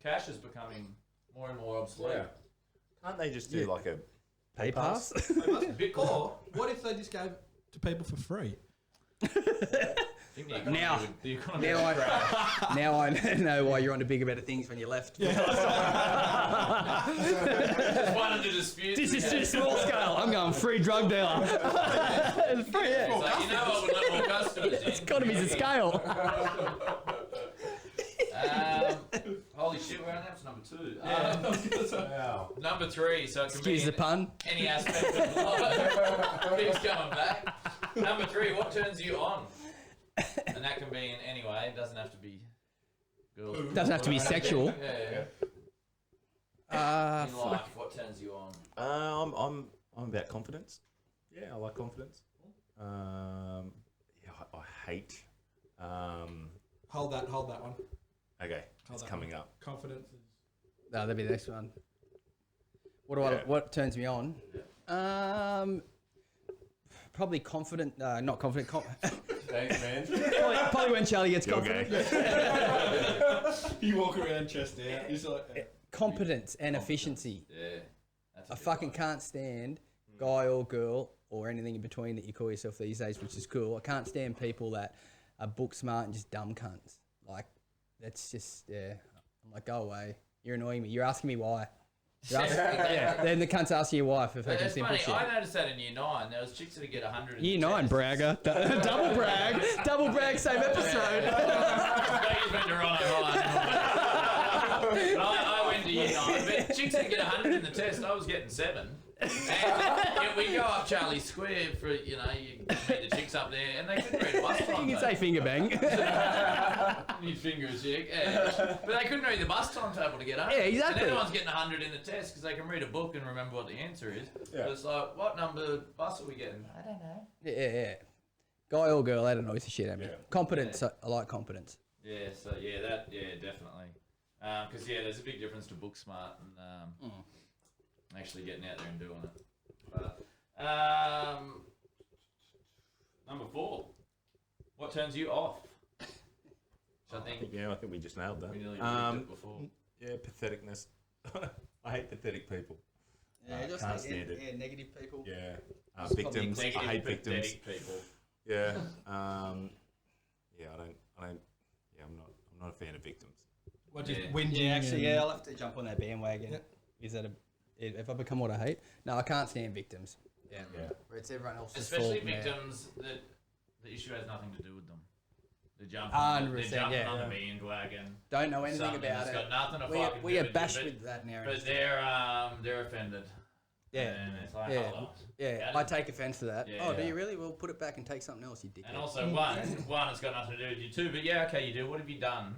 cash is becoming more and more obsolete. Can't they just do like a Pay pass? Bitcoin. Or what if they just gave it to people for free? Now- the economy Now would crash. Now I know why you're on to bigger, better things when you left. Just wanted to dispute. This is too small scale. I'm going free drug dealer. It's free, yeah. It's like, you know what would let more customers in? Economies of scale. Holy shit, we're on that. Number 2. Wow. Number 3. So it can Excuse be the pun. any aspect of life. Keeps coming back. Number 3. What turns you on? And that can be in any way. It doesn't have to be girls. Doesn't have to be sexual. Yeah. In life, what turns you on? I'm about confidence. Yeah, I like confidence. Yeah, I hate. Hold that one. Okay, Hold it's that coming up. Confidence is. No, that'd be the next one. Yeah. What turns me on? Probably confident. Not confident. Thanks, man. Probably when Charlie gets You're confident. gay. You walk around chest out. You're like, Competence and efficiency. Yeah. That's a I good fucking one. can't stand guy or girl or anything in between that you call yourself these days, which is cool. I can't stand people that are book smart and just dumb cunts. Like, that's just, yeah. I'm like, go away. You're annoying me. You're asking me why. You're asking, yeah. Then the cunts ask you why for But fucking it's simple funny, shit. I noticed that in year 9. There was chicks that get 100 in Year the 9, test. bragger. Double brag. Double brag, same episode. Vegas went to Rono High. But I went to year 9. But chicks that get 100 in the test, I was getting 7. And we go up Charlie Square for, you meet the chicks up there, and they couldn't read a bus You timetable. can say finger bang. You'd finger a chick, yeah. But they couldn't read the bus timetable to get home. Yeah, exactly. And everyone's getting 100 in the test because they can read a book and remember what the answer is. Yeah. But it's like, what number bus are we getting? I don't know. Yeah. Guy or girl, that annoys the shit out of me. Yeah. Competence, I like competence. Yeah, so definitely. Because there's a big difference to book smart and actually getting out there and doing it. But number 4, what turns you off? Which I think I think we just nailed that. we nearly picked it before. Yeah, patheticness. I hate pathetic people. Yeah, just can't stand it. Yeah, negative people. Yeah, It's probably victims. I Negative, hate victims. pathetic people. Yeah, yeah. I don't. Yeah, I'm not a fan of victims. what, just Yeah. whinging Yeah, actually, and- I'll have to jump on that bandwagon. Yep. Is that if I become what I hate? No, I can't stand victims. Yeah. Yeah. Where it's everyone else's Especially fault. man. victims that The issue has nothing to do with them. They're jumping, 100%, they're jumping yeah. on the bandwagon. Don't know anything Something about that's it. got nothing to We fucking we do get with bashed it, with that now. but they're offended. Yeah. And it's like, Yeah. hold on. Yeah, How I did- take offence to that. Yeah, Oh, do yeah. you really? Well, put it back and take something else, you dickhead. And also, one, it's got nothing to do with you too. But yeah, okay, you do. What have you done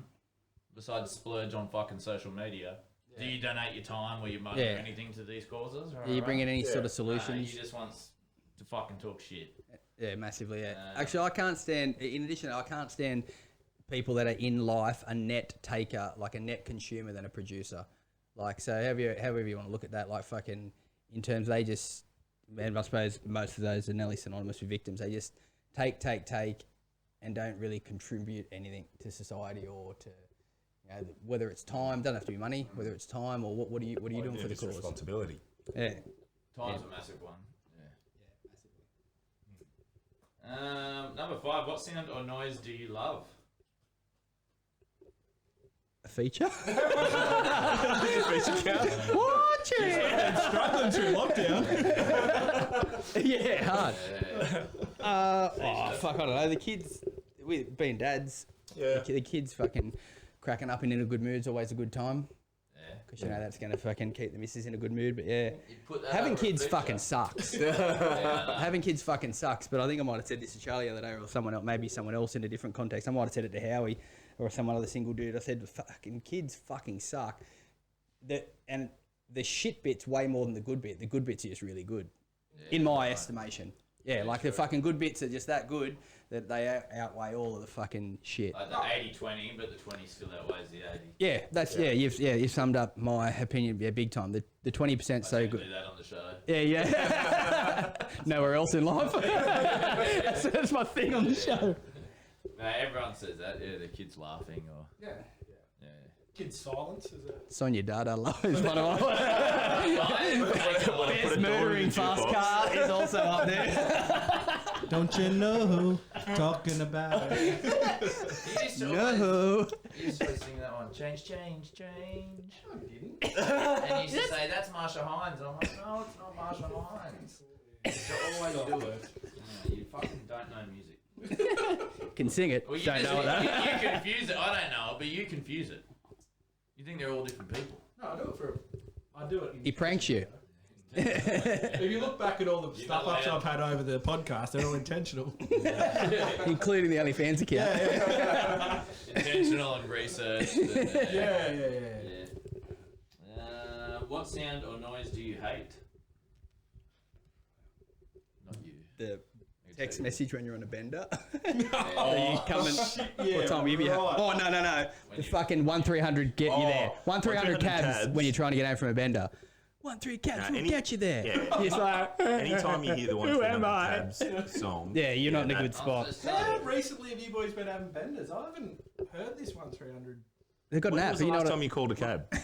besides splurge on fucking social media? Do you donate your time or your money Yeah. or anything to these causes? Or Are you bringing any sort of Nah, solutions? you just want to fucking talk shit. Yeah, massively. Yeah. Actually, I can't stand. In addition, I can't stand people that are in life a net taker, like a net consumer than a producer. Like, so however you want to look at that, like fucking in terms they just, and I suppose most of those are nearly synonymous with victims. They just take, and don't really contribute anything to society or to, you know, whether it's time. Doesn't have to be money. Whether it's time or what are you doing for the It's cause? responsibility. Yeah. Time's a massive one. Yeah. Number 5. What sound or noise do you love? A feature. Struggling through lockdown. Yeah, hard. Fuck, I don't know. The kids, we being dads, Yeah. the kids fucking cracking up and in a good mood's always a good time. Yeah. Because you know that's going to fucking keep the missus in a good mood. But yeah, You put that having over a kids picture. fucking sucks. Yeah, Having kids fucking sucks. But I think I might have said this to Charlie the other day or someone else, maybe someone else in a different context. I might have said it to Howie or some other single dude. I said, fucking kids fucking suck. And the shit bit's way more than the good bit. The good bits are just really good, in my estimation. Yeah, like the fucking good bits are just that good that they outweigh all of the fucking shit. Like the 80-20, but the 20 still outweighs the 80. Yeah, that's you've summed up my opinion. Yeah, big time. The 20% so Don't good. do that on the show. Yeah. Nowhere else in life. that's my thing on the show. No, everyone says that. Yeah, the kid's laughing or Yeah. yeah. Kid silence is a. Sonia Dada is one of my. Put Best a murdering door in fast the jukebox. car is also up there. Don't you know? Talking about it. You used to always, No. you used to sing that one. Change, change, change. I'm kidding. And you used to say that's Marsha Hines. And I'm like, no, it's not Marsha Hines. You used to always do it. Yeah, you fucking don't know music. Can sing it. Well, you Don't just, know that. you confuse it. I don't know, but you confuse it. You think they're all different people. No, I do it for. I do it. He pranks you. If you look back at all the got stuff ups land. I've had over the podcast, they're all intentional. Including the OnlyFans account. Intentional and researched. And, Yeah. what sound or noise do you hate? Not you. The text You. message when you're on a bender. Oh, You coming? Yeah, What time will you be? right. Oh no. The fucking 1300 get you there. 1300 cabs cabs. when you're trying to get home from a bender. 13 cabs will any- get you there. Yeah. It's like, Anytime you hear the one Who from am the I? Tabs song, yeah, you're not in a that- good spot. How recently have you boys been having benders? I haven't heard this 1-300. They've got an When app, was but the you know last what? time you called a cab? I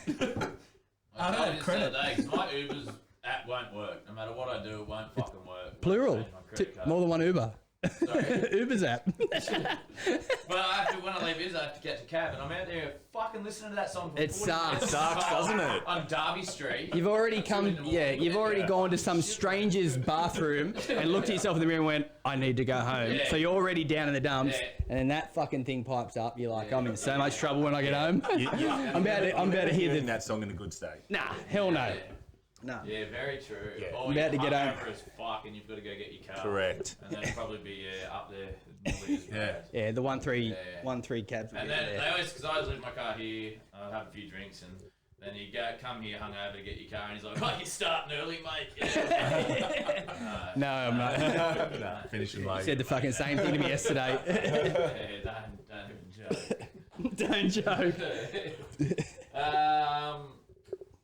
don't told have you this credit. the other day, 'cause my Uber's app won't work. No matter what I do, it won't fucking work. Plural. Change my credit card. More than one Uber. Sorry. Uber's app. Well, I have to, when I leave his, I have to catch a cab, and I'm out there fucking listening to that song. For It 40 minutes. sucks. Sucks, doesn't it? On Derby Street. You've already At 2 come, in the morning. yeah, you've already gone to some stranger's bathroom and looked at yourself in the mirror and went, I need to go home. Yeah. So you're already down in the dumps, Yeah. and then that fucking thing pipes up. You're like, I'm in so much trouble when I get home. I'm about to hear hearing the- that song in a good state. Nah, hell no. Yeah. No. Yeah, very true. Yeah. Or I'm about to you're get home. hungover as fuck, and you've got to go get your car. Correct. And then probably be up there. Probably as Yeah. bad. Yeah, the 1-3 Yeah. 1-3 cabs. Will And get then you they there. always, because I always leave my car here, I'll have a few drinks, and then you go come here hungover to get your car, and he's like, "Oh, you're starting early, mate." Yeah. No, I'm not. Nah, finishing late. Said the fucking same thing to me yesterday. Yeah, don't even joke. Don't joke.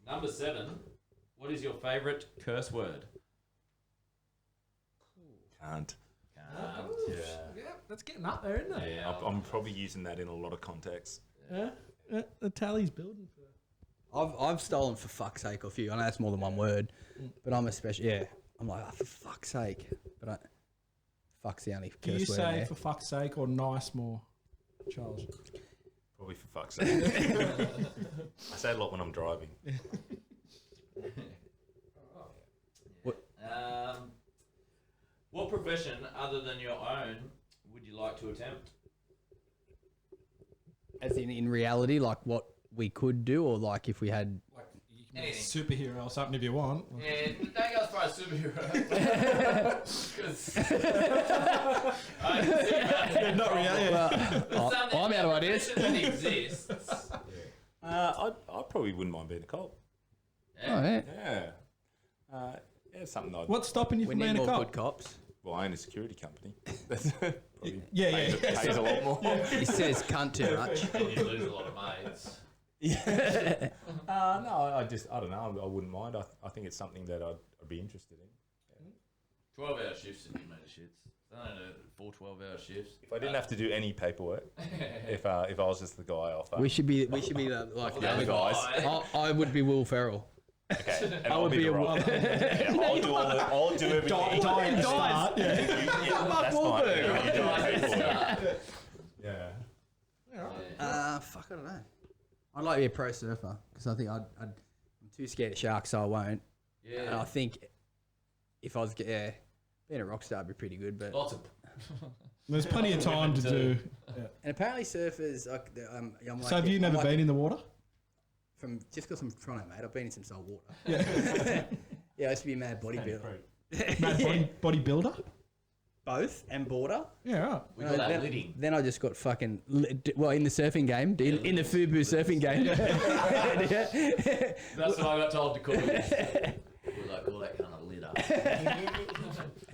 Number 7. What is your favourite curse word? Can't. Yeah, that's getting up there, isn't it? Yeah, I'm probably using that in a lot of contexts. Yeah. The tally's building for I've stolen for fuck's sake off you. I know that's more than one word, but I'm especially, yeah. I'm like, oh, for fuck's sake. But fuck's the only Do curse you word say there. for fuck's sake or nice more, Charles? Probably for fuck's sake. I say it a lot when I'm driving. What profession other than your own like to attempt? As in reality, like what we could do, or like if we had. Like, you can be a superhero or something if you want. Yeah, don't go as far as superhero. 'Cause I can see that. Not really. I'm out of ideas. That exists. I probably wouldn't mind being a cop. Oh, yeah. Yeah. Yeah, something I'd. What's stopping you We from need being a more cop? good cops. Well, I own a security company. That's probably Yeah. pays a lot more. He says cunt too much. And you lose a lot of mates. Yeah. No, I don't know. I wouldn't mind. I think it's something that I'd be interested in. 12-hour shifts if you made a shits. I don't know, 4 12-hour shifts. If I didn't have to do any paperwork, if I was just the guy off. We should be like the other guys. I would be Will Ferrell. Okay, and I I'll would be the a rock. Yeah, I'll do everything. Die at the start. Yeah. That's fine. Yeah, you do it. Yeah. Fuck, I don't know. I'd like to be a pro surfer because I think I'm too scared of sharks, so I won't. And I Yeah. think if I was, being a rock star would be pretty good. But Lots of. There's plenty of time to do. and apparently surfers, like, I'm like, So have you never been in the water? Just because I'm trying, mate. I've been in some salt water. Yeah, I used to be a mad bodybuilder. Mad bodybuilder? Both and border. Yeah, right. We got that lidding. Then I just got fucking in the surfing game, in the Fubu surfing game. That's what I got told to call it. We like call that kind of litter.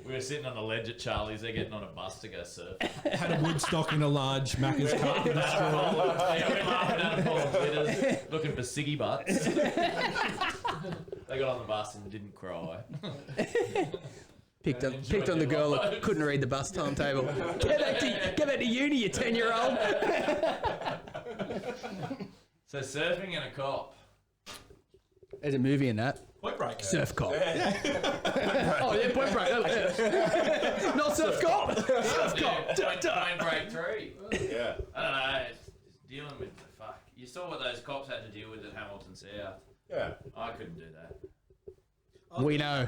We were sitting on a ledge at Charlie's. They're getting on a bus to go surf. Had a Woodstock in a large Macca's cup. with a straw. Yeah, we're laughing at them full of litters, looking for ciggy butts. They got on the bus and didn't cry. Picked on the girl that couldn't read the bus timetable. Get back to uni, you 10-year-old. So surfing and a cop. There's a movie in that. Point break. Surf cop. Oh yeah, point break. Not surf cop. Surf cop. Point break 3. Yeah. I don't know. It's dealing with the fuck. You saw what those cops had to deal with at Hamilton South. Yeah. I couldn't do that. We know.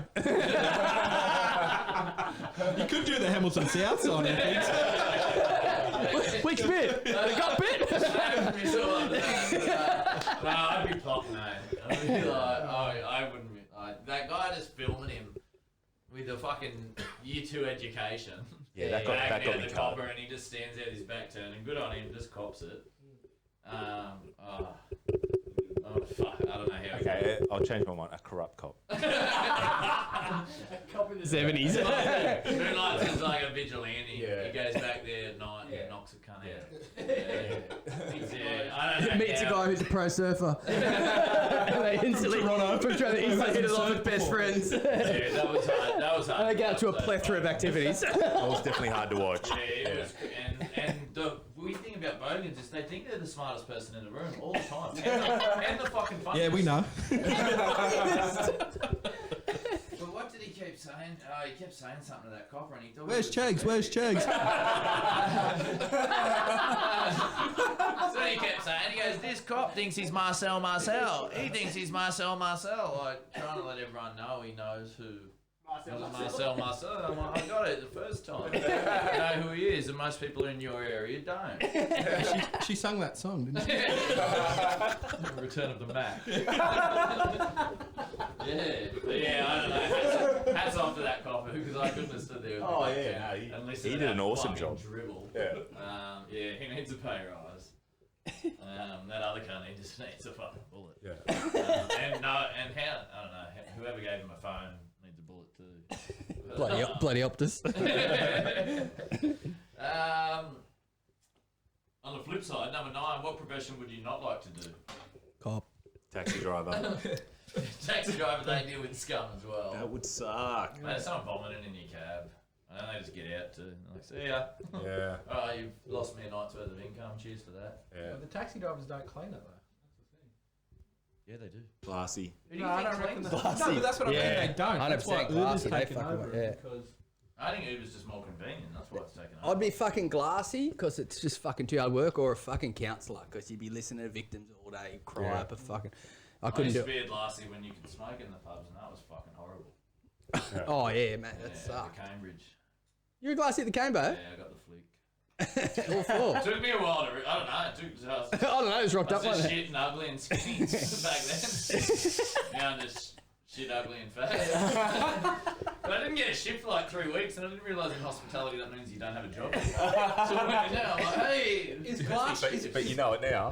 You could do the Hamilton South side, I think. Which bit? The gut bit? No, I'd be plotting, mate. I'd be like, I wouldn't be. That guy just filming him with a fucking year 2 education. Yeah, that got me the covered. copper, and he just stands there with his back turned, and good on him, just cops it. Oh fuck! I don't know how. Okay, I'll change my mind. A corrupt cop. Cop in the 70s. Moonlights is like a vigilante. Yeah. He goes back there at night and knocks a cunt out. Yeah. I don't know. Meets a how- guy who's a pro surfer. And they instantly from Australia instantly hit it off with best friends. Yeah, that was hard. That was hard. And they get up to a plethora of activities. That was definitely hard to watch. Yeah, it was, and the weird thing about Bogans is they think they're the smartest person in the room all the time, and the fucking funniest. Yeah, we know. But what did he keep saying? He kept saying something to that copper, and he thought. Where's Chags? Where's Chags? So he kept saying, he goes, this cop thinks he's Marcel Marcel. He thinks he's Marcel Marcel. Like, trying to let everyone know he knows who. Marcel Marcel. I'm like, I got it the first time. I know who he is, and most people in your area don't. She sung that song, didn't she? Return of the Mac. Yeah, I don't know. Hats off to that copper, because I couldn't have stood there with Oh, my back yeah, turned no, and he listened did to an that awesome fucking job. dribble. Yeah. Yeah, he needs a pay rise. That other cunt, he just needs a fucking bullet. Yeah. And how, I don't know, whoever gave him a phone needs a bullet too. Bloody Optus. On the flip side, number 9, what profession would you not like to do? Cop. Taxi driver. Taxi driver, they deal with scum as well. That would suck. Man, someone vomiting in your cab. And then they just get out too. They're like, see ya. Yeah. Oh, you've lost me a night's worth of income. Cheers for that. Yeah. The taxi drivers don't clean it, though. Yeah, they do. Classy. Who do you think cleans it? No, but that's what I mean. They don't. That's 100% why Uber's glassy, they taken fucking over won't, yeah. because I think Uber's just more convenient. That's why it's taken over. I'd be fucking glassy because it's just fucking too hard work, or a fucking counsellor because you'd be listening to victims all day, cry Yeah. up a fucking. I I couldn't used do to it. be at Lassie when you could smoke in the pubs, and that was fucking horrible. Oh yeah, man, that Yeah, sucked. the Cambridge. You're a glassy at the Cambo? Yeah, I got the flick. All four. It took me a while to. I don't know. It took us. I don't know. It's rocked I up was like just that. shit and ugly and skinny back then. Now I'm just shit, ugly and fat. But I didn't get a shift for like 3 weeks, and I didn't realise in hospitality that means you don't have a job. So I went in there, I'm like, hey. Is glass? But you know it now.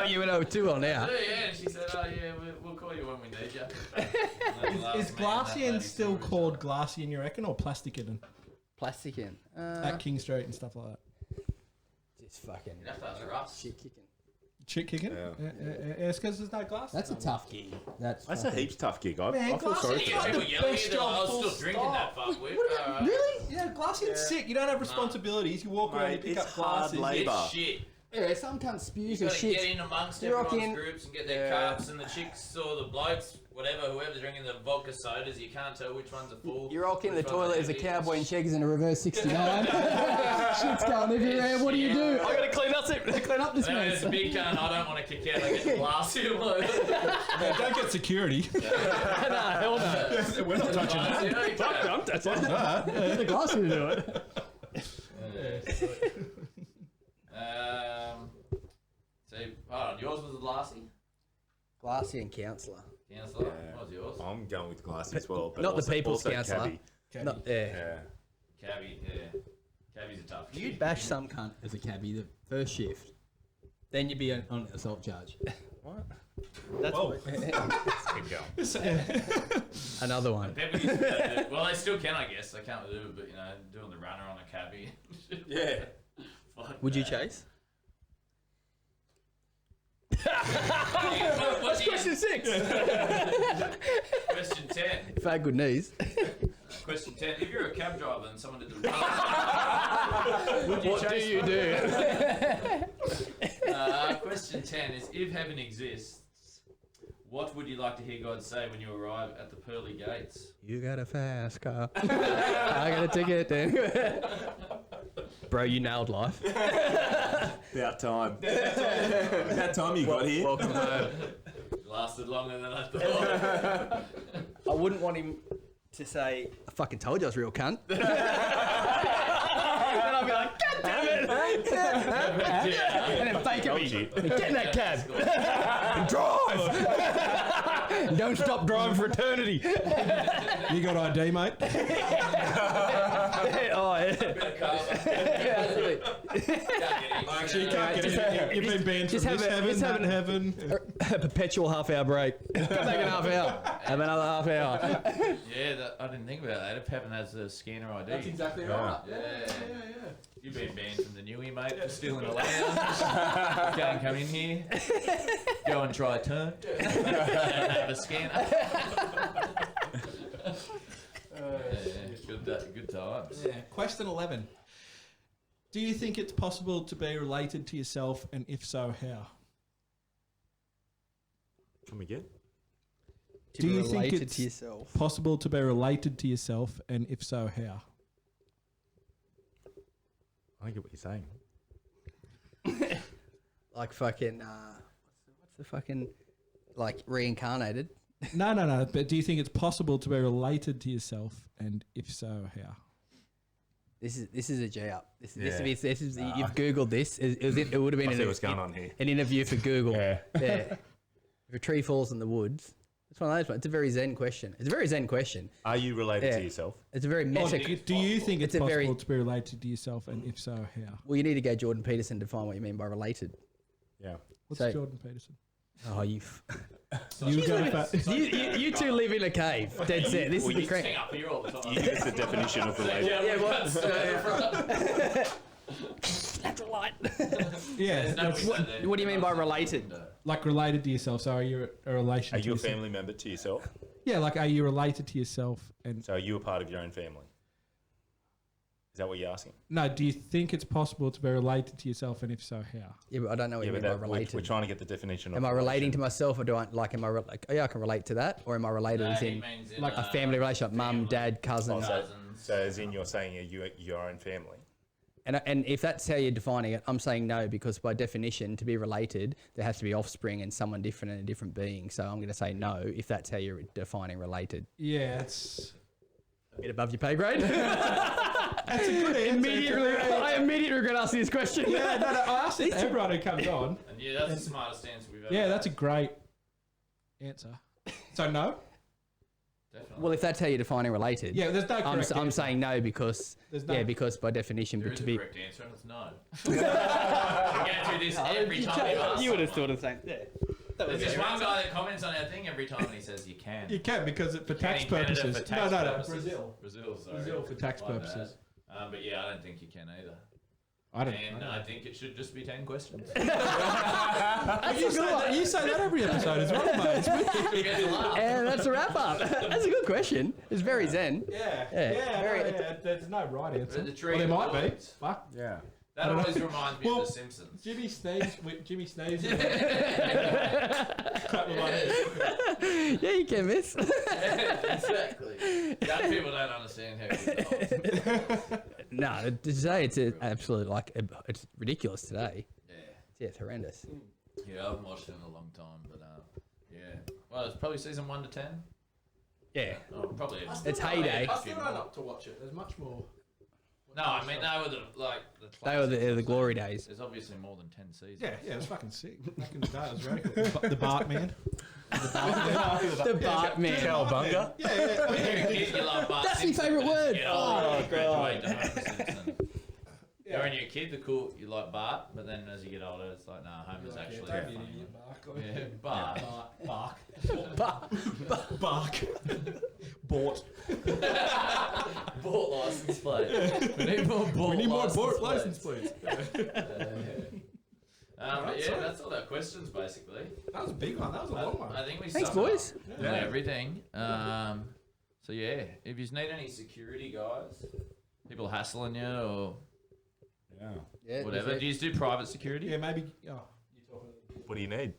You went over too well now. Yeah, and she said, oh yeah, we'll call you when we need you. Is Glacian still called Glacian, you reckon, or Plasticin Plastic in. at King Street and stuff like that? Just fucking You have to ask Russ. shit kicking. Chick kicking? Yeah. Yeah, it's because there's no glass. That's a tough gig. That's That's a fucking- heaps tough gig. I Man, feel sorry Glacian's for like you. the People yelling best at you, I was job, still full drinking stop. that fuck with. Really? Yeah, Glacian's sick. You don't have responsibilities. You walk around, you Mate, pick it's up hard glasses. labour. It's shit. Yeah, some cunt spews You and gotta shit. get in amongst You're everyone's rocking- groups and get their cups, and the chicks or the blokes, whatever, whoever's drinking the vodka sodas, you can't tell which ones are full. You rock in the which ones are toilet as a empty. cowboy in checkers in a reverse 69. Shit's going everywhere. What do you do? I gotta clean up this And then mess. there's a big gun, I don't want to kick out, I get the glass here. Yeah, don't get security. Nah, hell no. We're not touching that. Fuck, that's Get the glass to do it. So, hold on, yours was the Lassie? Glassy and counsellor. Councillor? Yeah. What was yours? I'm going with Glassy as well. But Not the also, people's also counsellor. Cabbie. Not, yeah. Yeah. Cabbie, yeah. Cabbie's a tough You'd kid. bash some cunt as a cabbie the first shift. Then you'd be on assault charge. What? That's Whoa. Keep going. another one. People used to be able to do- well, they still can, I guess. They can't do it, but, you know, doing the runner on a cabbie. Yeah. Fuck Would you that. chase? What's Question 6. Question 10. If I had good knees. Question 10. If you're a cab driver and someone did the runner, would you What do chase you them? do? Question 10 is, if heaven exists, what would you like to hear God say when you arrive at the pearly gates? You got a fast car. I got a ticket. Bro, you nailed life. About time. About time you got here. Welcome home. It lasted longer than I thought. I wouldn't want him to say, I fucking told you I was a real cunt. Then I'll be like, God damn it. Yeah. And then fake Told it. you. Get in that cab. And drive. And don't stop driving for eternity. You got ID, mate? Oh, yeah. Bit of karma. Actually, you can't get in. You've been banned from Just have this it- heaven, just have that it- heaven. A perpetual half-hour break. Come back in half hour. Have another half hour. Yeah, I didn't think about that. If heaven has a scanner ID. That's exactly Yeah. right. Yeah. You've been banned from the newie, mate, for stealing a lounge. Can't come in here. Go and try a turn. Don't have a scanner. Good times. Yeah. Question 11. Do you think it's possible to be related to yourself, and if so, how? Come again? Do you think related it's to yourself? possible to be related to yourself, and if so, how? I get what you're saying. Like fucking, what's the fucking, like reincarnated? No. But do you think it's possible to be related to yourself, and if so, how? This is a G up. This Yeah. is you've googled this. It would have been I see what's going on here. an interview for Google. Yeah. Yeah. If a tree falls in the woods, it's one of those ones. It's a very zen question. It's a very zen question. Are you related Yeah. to yourself? It's a very Or meta. do you think it's It's a very- possible to be related to yourself, and if so, how? Well, you need to go Jordan Peterson to find what you mean by related. Yeah. What's So- Jordan Peterson? Oh, you. You go back. You two live in a cave. Dead set. This is Well, the you crack. Hang up here all the time. You give us the definition of related. Yeah, what? Yeah, What, What do you mean by related? like related to yourself. So are you a relation Are to you a yourself? family member to yourself? Yeah, like are you related to yourself? And So are you a part of your own family? Is that what you're asking? no, do you think it's possible to be related to yourself, and if so, how? Yeah, but I don't know what Yeah, you but mean by that, related. we're trying to get the definition of Am I relating to relation. myself, or do I like? Am I like? Oh yeah, I can relate to that, or am I related as in like a family relationship, mum, family. dad, cousin? Oh, so, Cousins. so as in you're saying your own family? And if that's how you're defining it, I'm saying no, because by definition, to be related, there has to be offspring and someone different and a different being. So I'm going to say no if that's how you're defining related. Yeah, it's A bit above your pay grade. That's a good answer. I immediately regret asking this question. Yeah, no, I asked it to everyone who comes on. And yeah, that's the smartest answer we've ever Yeah, had. that's a great answer. So no? Definitely. Well, if that's how you're defining related, Yeah, there's no I'm correct I'm answer. saying no because There's no- because by definition, There but is to a be correct answer, and it's no. We go through this every time we ask you would have someone. thought the same. Yeah. There's this one guy that comments on our thing every time, and he says you can. You can because for tax Can in Canada purposes. For tax no, purposes. Brazil. Brazil, sorry. Brazil for tax My bad. purposes. But yeah, I don't think you can either. I don't And know. I think it should just be 10 questions. You say that every episode as well, mate. It's weird. You get to laugh. And that's a wrap up. That's a good question. It's very zen. Yeah, very- there's no right answer. The tree Well, there might be. awards. Fuck. Yeah. That always reminds me Well, of The Simpsons. Jimmy Sneeze. Jimmy Sneeze. Yeah, you can miss. Exactly. Young people don't understand how good it is. No, today it's absolutely it's ridiculous today. Yeah. Yeah, it's horrendous. Yeah, I haven't watched it in a long time, but yeah. Well, it's probably season 1 to 10. Yeah. Oh, probably. It's heyday. I still don't up to watch it. There's much more. No, I mean they were the They were classics, the so glory days. There's obviously more than 10 seasons. Yeah, it was fucking sick. Back in the day, it was radical. The Bart man. The Bart man. Cowabunga. Yeah. When you're a kid, you love Bart That's my Simpson. favourite word. Get older, you graduate to Homer Simpson. Yeah. When you're a kid, you like Bart, but then as you get older, it's like, nah, Homer's actually funny. Yeah, Bart. Bark. Bought. Bought license plate. We need more bought license plates. But yeah, that's all our questions basically. That was a big one. That was a long one. I think we Thanks, summed boys. up everything. So yeah, if you need any security guys, people hassling you or Yeah, whatever, do you do private security? Yeah, maybe. Oh, you talking? What do you need?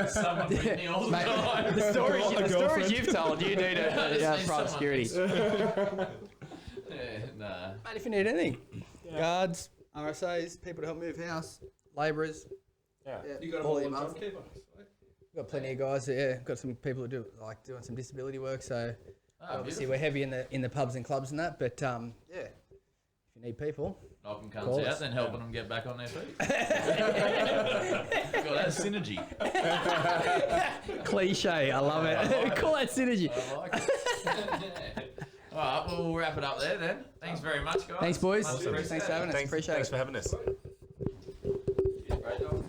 Someone with me all the Mate, time. the stories girlfriend. you've told, you need I just need private someone. security. Yeah, nah. Mate, if you need anything, guards, RSAs, people to help move house, labourers. Yeah. You got all all the the above. keeper. Got plenty of guys. Yeah, got some people who do doing some disability work. So obviously we're heavy in the pubs and clubs and that. But yeah, if you need people, Knocking Call cunts us. out, then helping them get back on their feet. Got that synergy. cliche. I love it. Call that synergy. I like it. All right, well, we'll wrap it up there then. Thanks very much, guys. Thanks, boys. Much appreciated. Thanks for having us. Appreciate Thanks it. for having us.